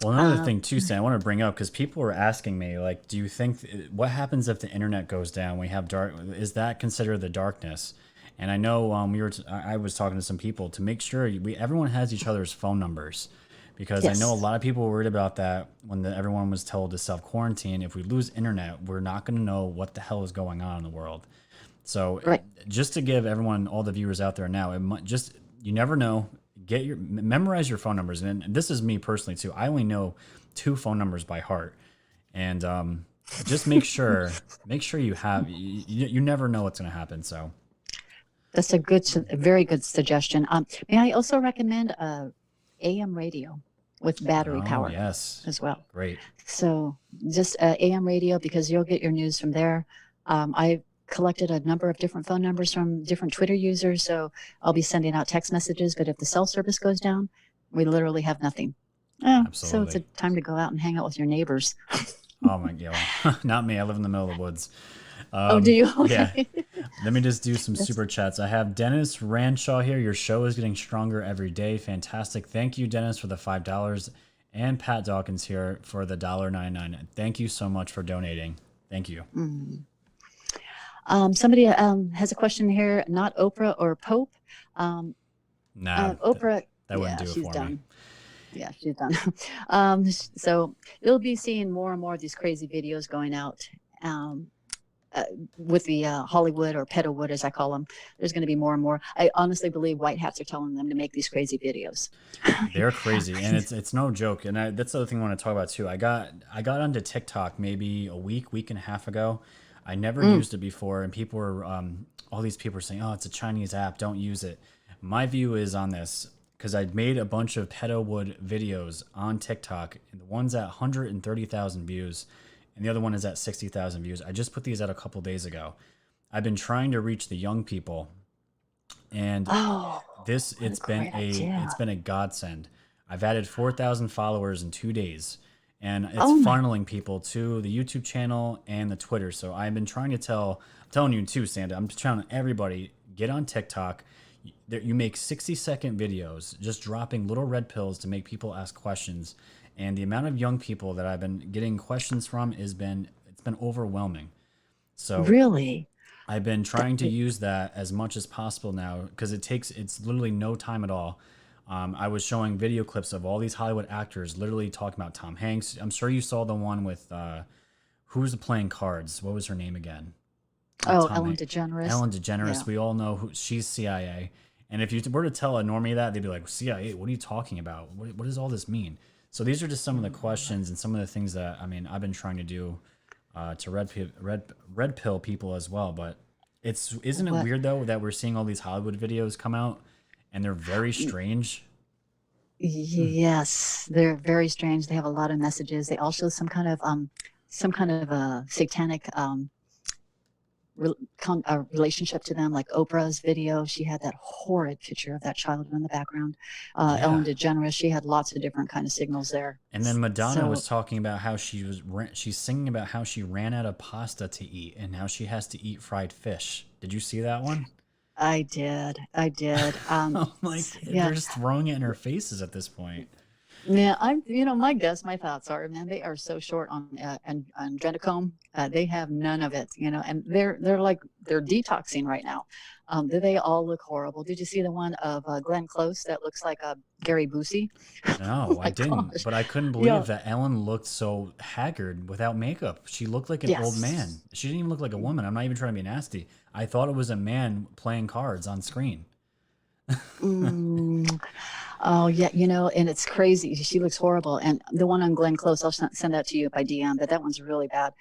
Well, another thing too, Sam, I want to bring up because people were asking me, like, do you think what happens if the internet goes down? We have is that considered the darkness? And I know I was talking to some people to make sure everyone has each other's phone numbers, because yes. I know a lot of people were worried about that when everyone was told to self-quarantine. If we lose internet, we're not going to know what the hell is going on in the world. So just to give everyone, all the viewers out there now, you never know. Memorize your phone numbers. And this is me personally too. I only know 2 phone numbers by heart. And just make sure you have, you never know what's going to happen. So. That's a very good suggestion. May I also recommend AM radio with battery power? Yes, as well. Great. So just AM radio, because you'll get your news from there. I collected a number of different phone numbers from different Twitter users, so I'll be sending out text messages. But if the cell service goes down, we literally have nothing. Absolutely. So it's a time to go out and hang out with your neighbors. Oh my God, not me. I live in the middle of the woods. Do you? Okay. Yeah. Let me just do some super chats. I have Dennis Ranshaw here. Your show is getting stronger every day. Fantastic. Thank you, Dennis, for the $5. And Pat Dawkins here for the $1.99. Thank you so much for donating. Thank you. Somebody has a question here. Not Oprah or Pope. Oprah. That wouldn't do it for done. me. Yeah, she's done. So you'll be seeing more and more of these crazy videos going out. with the Hollywood or Pedowood, as I call them, there's going to be more and more. I honestly believe white hats are telling them to make these crazy videos. They're crazy, and it's no joke. And that's the other thing I want to talk about too. I got onto TikTok maybe a week and a half ago. I never used it before, and people were all these people were saying, "Oh, it's a Chinese app. Don't use it." My view is on this because I made a bunch of Pedowood videos on TikTok, and the one's at 130,000 views, and the other one is at 60,000 views. I just put these out a couple days ago. I've been trying to reach the young people, and it's been a godsend. I've added 4,000 followers in 2 days, and it's funneling people to the YouTube channel and the Twitter. So I've been trying to I'm telling you too, Santa. I'm telling everybody, get on TikTok. You make 60-second videos just dropping little red pills to make people ask questions, and the amount of young people that I've been getting questions from it's been overwhelming. So Really? I've been trying to use that as much as possible now because it's literally no time at all. I was showing video clips of all these Hollywood actors literally talking about Tom Hanks. I'm sure you saw the one with who was playing cards? What was her name again? Ellen DeGeneres. Ellen DeGeneres. Yeah. We all know she's CIA. And if you were to tell a normie that, they'd be like, CIA, what are you talking about? What does all this mean? So these are just some of the questions and some of the things that, I've been trying to do to red pill people as well. But isn't it weird, though, that we're seeing all these Hollywood videos come out and they're very strange? Yes, they're very strange. They have a lot of messages. They also some kind of satanic relationship to them, like Oprah's video. She had that horrid picture of that child in the background. Ellen DeGeneres, she had lots of different kind of signals there. And then Madonna was talking about how she's singing about how she ran out of pasta to eat and how she has to eat fried fish. Did you see that one? I did. I'm like, they're just throwing it in her faces at this point. Yeah, my thoughts are, man, they are so short on adrenochrome. They have none of it, and they're detoxing right now. They all look horrible. Did you see the one of Glenn Close that looks like Gary Busey? No, I didn't. Gosh. But I couldn't believe that Ellen looked so haggard without makeup. She looked like an old man. She didn't even look like a woman. I'm not even trying to be nasty. I thought it was a man playing cards on screen. Oh, yeah, and it's crazy. She looks horrible. And the one on Glenn Close, I'll send that to you by DM, but that one's really bad.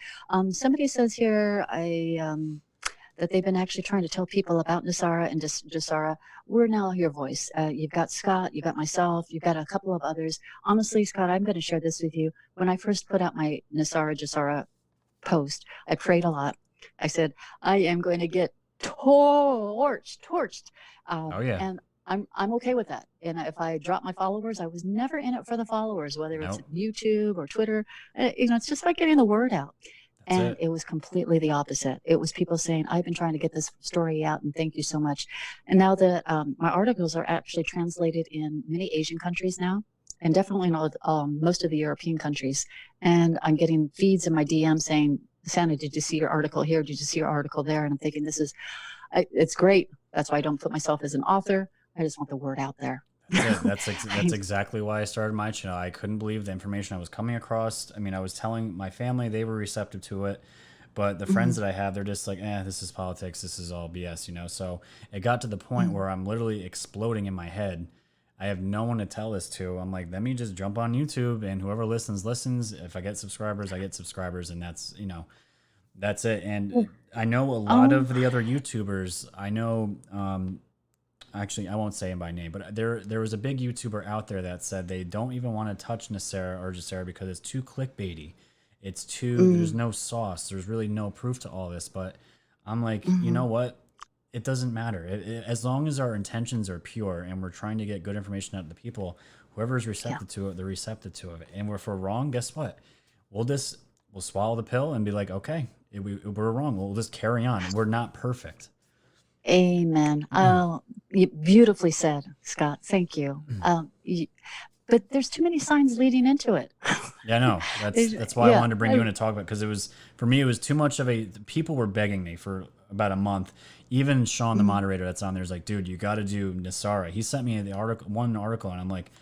Somebody says here that they've been actually trying to tell people about NESARA and GESARA. We're now your voice. You've got Scott, you've got myself, you've got a couple of others. Honestly, Scott, I'm going to share this with you. When I first put out my NESARA GESARA post, I prayed a lot. I said, I am going to get torched. And I'm okay with that. And if I drop my followers, I was never in it for the followers, whether it's YouTube or Twitter. It's just like getting the word out. And it was completely the opposite. It was people saying, I've been trying to get this story out and thank you so much. And now that my articles are actually translated in many Asian countries now, and definitely in most of the European countries. And I'm getting feeds in my DM saying, Santa, did you see your article here? Did you see your article there? And I'm thinking, it's great. That's why I don't put myself as an author. I just want the word out there. That's exactly why I started my channel. I couldn't believe the information I was coming across. I was telling my family, they were receptive to it. But the friends that I have, they're just like, this is politics. This is all BS, So it got to the point where I'm literally exploding in my head. I have no one to tell this to. I'm like, let me just jump on YouTube and whoever listens. If I get subscribers, I get subscribers. And that's, that's it. And I know a lot of the other YouTubers, I know, actually, I won't say him by name, but there was a big YouTuber out there that said they don't even want to touch NESARA or GESARA because it's too clickbaity. It's too, there's no sauce. There's really no proof to all this. But I'm like, you know what? It doesn't matter. As long as our intentions are pure and we're trying to get good information out of the people, whoever's receptive to it, they're receptive to it. And if we're wrong, guess what? We'll swallow the pill and be like, okay, we're wrong. We'll just carry on. We're not perfect. Amen. You beautifully said, Scott. Thank you. But there's too many signs leading into it. Yeah, no, that's why I wanted to bring you in to talk about, because for me, it was too much of people were begging me for about a month. Even Sean, the moderator that's on there, is like, dude, you got to do NESARA. He sent me one article, and I'm like,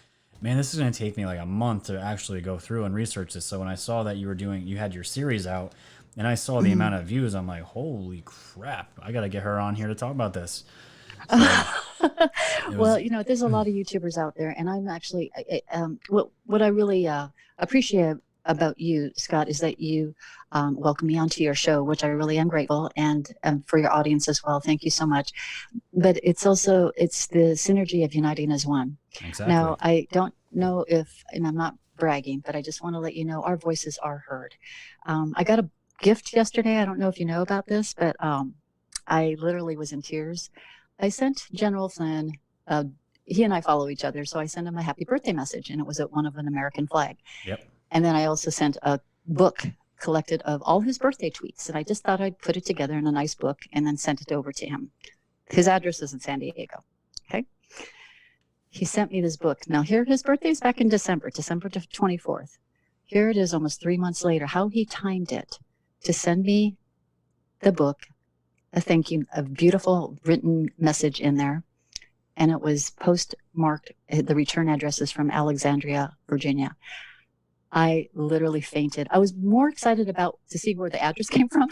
man, this is going to take me like a month to actually go through and research this. So when I saw that you had your series out, and I saw the amount of views. I'm like, holy crap! I got to get her on here to talk about this. So Well, there's a lot of YouTubers out there, and I'm actually, what I really appreciate about you, Scott, is that you welcome me onto your show, which I really am grateful, and for your audience as well. Thank you so much. But it's the synergy of uniting as one. exactly. Now, I don't know and I'm not bragging, but I just want to let you know our voices are heard. I got a gift yesterday. I don't know if you know about this, but I literally was in tears. I sent General Flynn, he and I follow each other, so I sent him a happy birthday message, and it was one of an American flag. Yep. And then I also sent a book collected of all his birthday tweets, and I just thought I'd put it together in a nice book and then sent it over to him. His address is in San Diego. Okay. He sent me this book. Now, here, his birthday is back in December 24th. Here it is almost 3 months later, how he timed it to send me the book, a beautiful written message in there. And it was postmarked, the return address is from Alexandria, Virginia. I literally fainted. I was more excited to see where the address came from.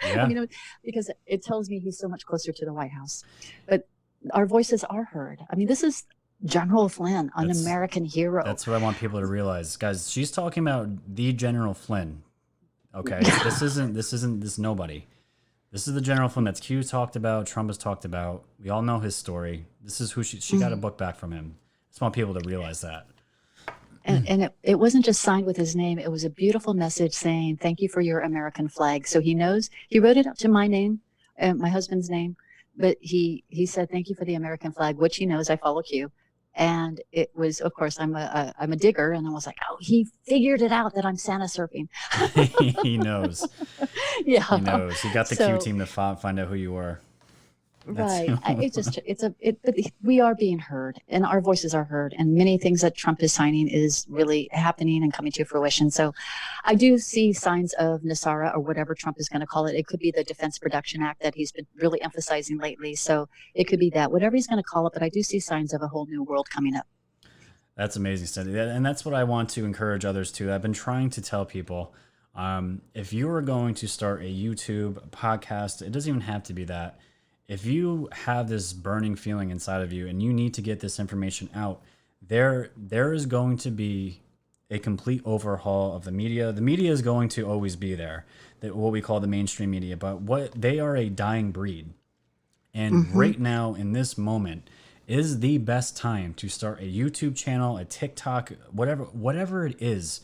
Yeah. Because it tells me he's so much closer to the White House. But our voices are heard. I mean, this is General Flynn, an American hero. That's what I want people to realize, guys. She's talking about the General Flynn. Okay, this isn't nobody. This is the General Flynn that's Hugh talked about, Trump has talked about. We all know his story. This is who she got a book back from him. I just want people to realize that. And it wasn't just signed with his name. It was a beautiful message saying, thank you for your American flag. So he knows, he wrote it up to my name, my husband's name, but he said, thank you for the American flag, which he knows I follow Hugh. And it was, of course, I'm a digger. And I was like, oh, he figured it out that I'm Santa surfing. He knows. Yeah. He knows. He got the Q team to find out who you are. Right. But we are being heard, and our voices are heard, and many things that Trump is signing is really happening and coming to fruition. So I do see signs of NESARA, or whatever Trump is going to call it. It could be the Defense Production Act that he's been really emphasizing lately. So it could be that, whatever he's going to call it, but I do see signs of a whole new world coming up. That's amazing, Cindy. And that's what I want to encourage others to. I've been trying to tell people, if you are going to start a YouTube podcast, it doesn't even have to be that. If you have this burning feeling inside of you and you need to get this information out, there is going to be a complete overhaul of the media. The media is going to always be there, what we call the mainstream media, but they are a dying breed. And right now, in this moment, is the best time to start a YouTube channel, a TikTok, whatever it is.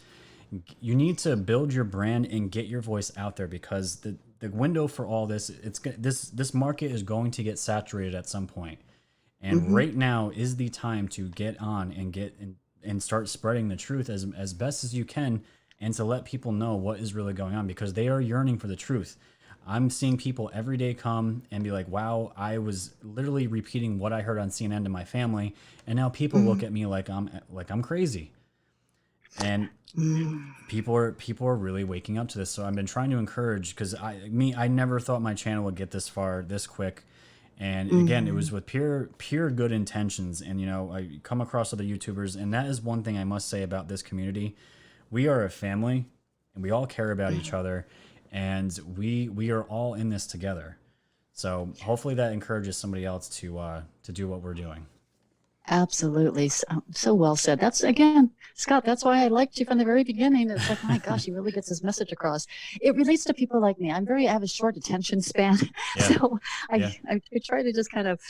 You need to build your brand and get your voice out there, because the window for all this, this market is going to get saturated at some point. And right now is the time to get on and start spreading the truth as best as you can, and to let people know what is really going on, because they are yearning for the truth. I'm seeing people every day come and be like, wow, I was literally repeating what I heard on CNN to my family, and now people look at me like I'm crazy. And people are really waking up to this. So I've been trying to encourage, because I never thought my channel would get this far this quick. And again, it was with pure good intentions. And I come across other YouTubers, and that is one thing I must say about this community. We are a family, and we all care about each other, and we are all in this together. So hopefully that encourages somebody else to do what we're doing. Absolutely. So well said. That's, again, Scott, that's why I liked you from the very beginning. It's like, my gosh, he really gets his message across. It relates to people like me. I have a short attention span. Yeah. So I try to just kind of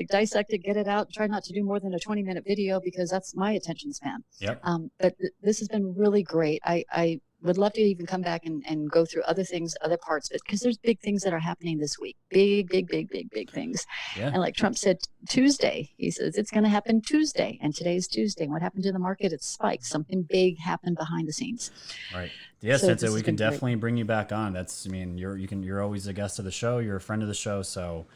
dissect it, get it out, try not to do more than a 20-minute video, because that's my attention span. Yep. But this has been really great. I would love to even come back and go through other things, other parts, because there's big things that are happening this week. Big things. Yeah. And like Trump said Tuesday, he says it's going to happen Tuesday, and today's Tuesday. What happened to the market? It spiked. Something big happened behind the scenes. Right. Yes, so we can definitely bring you back on. You're always a guest of the show. You're a friend of the show, so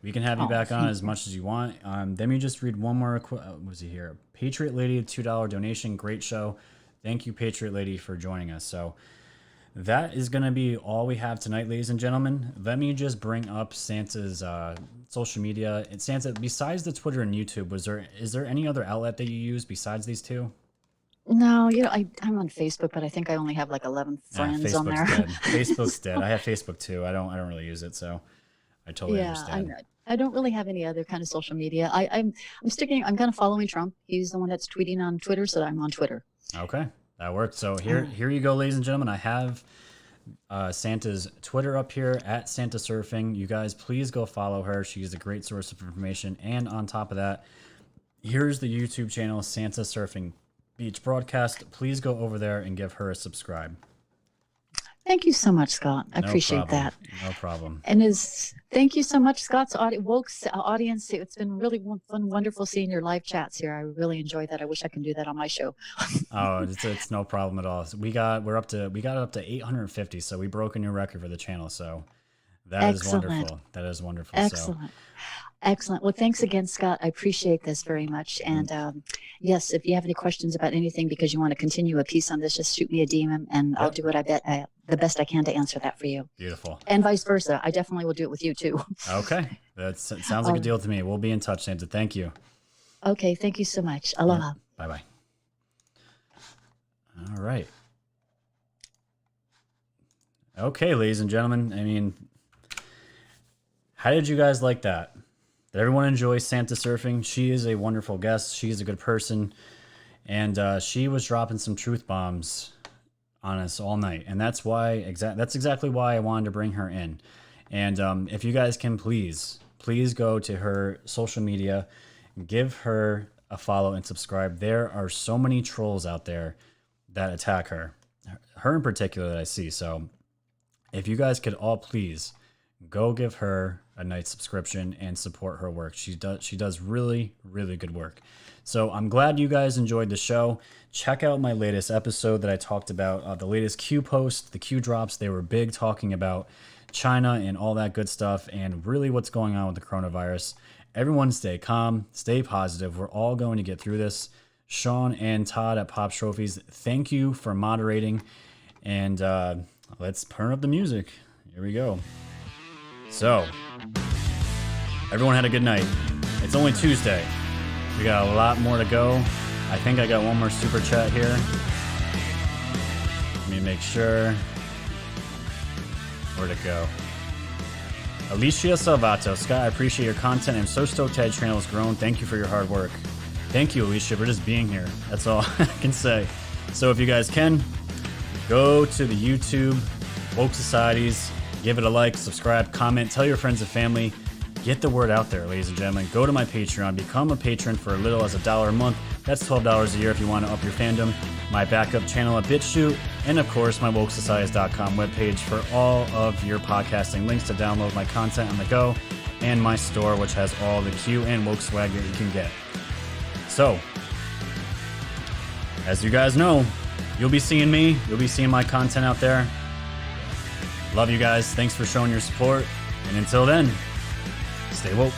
we can have you back on as much as you want. Let me just read one more. Was he here? Patriot Lady, $2 donation. Great show. Thank you, Patriot Lady, for joining us. So that is going to be all we have tonight, ladies and gentlemen. Let me just bring up Santa's social media. And Santa, besides the Twitter and YouTube, is there any other outlet that you use besides these two? No, I'm on Facebook, but I think I only have like 11 friends on Facebook's there. dead. Facebook's dead. I have Facebook too. I don't really use it, so I totally Yeah, understand. I don't really have any other kind of social media. I'm kind of following Trump. He's the one that's tweeting on Twitter, so I'm on Twitter. Okay, that worked. So here you go, ladies and gentlemen. I have Santa's Twitter up here at Santa Surfing. You guys, please go follow her. She's a great source of information. And on top of that, here's the YouTube channel, Santa Surfing Beach Broadcast. Please go over there and give her a subscribe. Thank you so much, Scott. I appreciate that. No problem. And thank you so much, Scott's Woke's audience. It's been really fun, wonderful seeing your live chats here. I really enjoy that. I wish I can do that on my show. Oh, it's no problem at all. We got up to 850, so we broke a new record for the channel. So that is wonderful. That is wonderful. Excellent. Excellent. Well, thanks again, Scott. I appreciate this very much. And yes, if you have any questions about anything because you want to continue a piece on this, just shoot me a DM and I'll do what the best I can to answer that for you. Beautiful. And vice versa. I definitely will do it with you too. Okay. That sounds like a deal to me. We'll be in touch, Santa. Thank you. Okay. Thank you so much. Aloha. Bye-bye. All right. Okay, ladies and gentlemen. I mean, how did you guys like that? Did everyone enjoy Santa Surfing? She is a wonderful guest. She's a good person. And she was dropping some truth bombs on us all night. And that's exactly why I wanted to bring her in. And if you guys can please go to her social media, give her a follow and subscribe. There are so many trolls out there that attack her in particular that I see. So if you guys could all please go give her a nice subscription and support her work. She does really, really good work. So I'm glad you guys enjoyed the show. Check out my latest episode that I talked about, the latest Q post, the Q drops. They were big, talking about China and all that good stuff and really what's going on with the coronavirus. Everyone stay calm, stay positive. We're all going to get through this. Sean and Todd at Pop Trophies, thank you for moderating. And let's turn up the music. Here we go. So, everyone had a good night. It's only Tuesday. We got a lot more to go. I think I got one more super chat here. Let me make sure. Where'd it go? Alicia Salvato. Scott, I appreciate your content. I'm so stoked that channel has grown. Thank you for your hard work. Thank you, Alicia, for just being here. That's all I can say. So if you guys can, go to the YouTube, Woke Societies, give it a like, subscribe, comment, tell your friends and family. Get the word out there, ladies and gentlemen. Go to my Patreon. Become a patron for as little as $1 a month. That's $12 a year if you want to up your fandom. My backup channel at BitChute. And, of course, my WokeSocieties.com webpage for all of your podcasting links to download my content on the go. And my store, which has all the Q and Woke swag that you can get. So, as you guys know, you'll be seeing me. You'll be seeing my content out there. Love you guys. Thanks for showing your support. And until then, stay woke.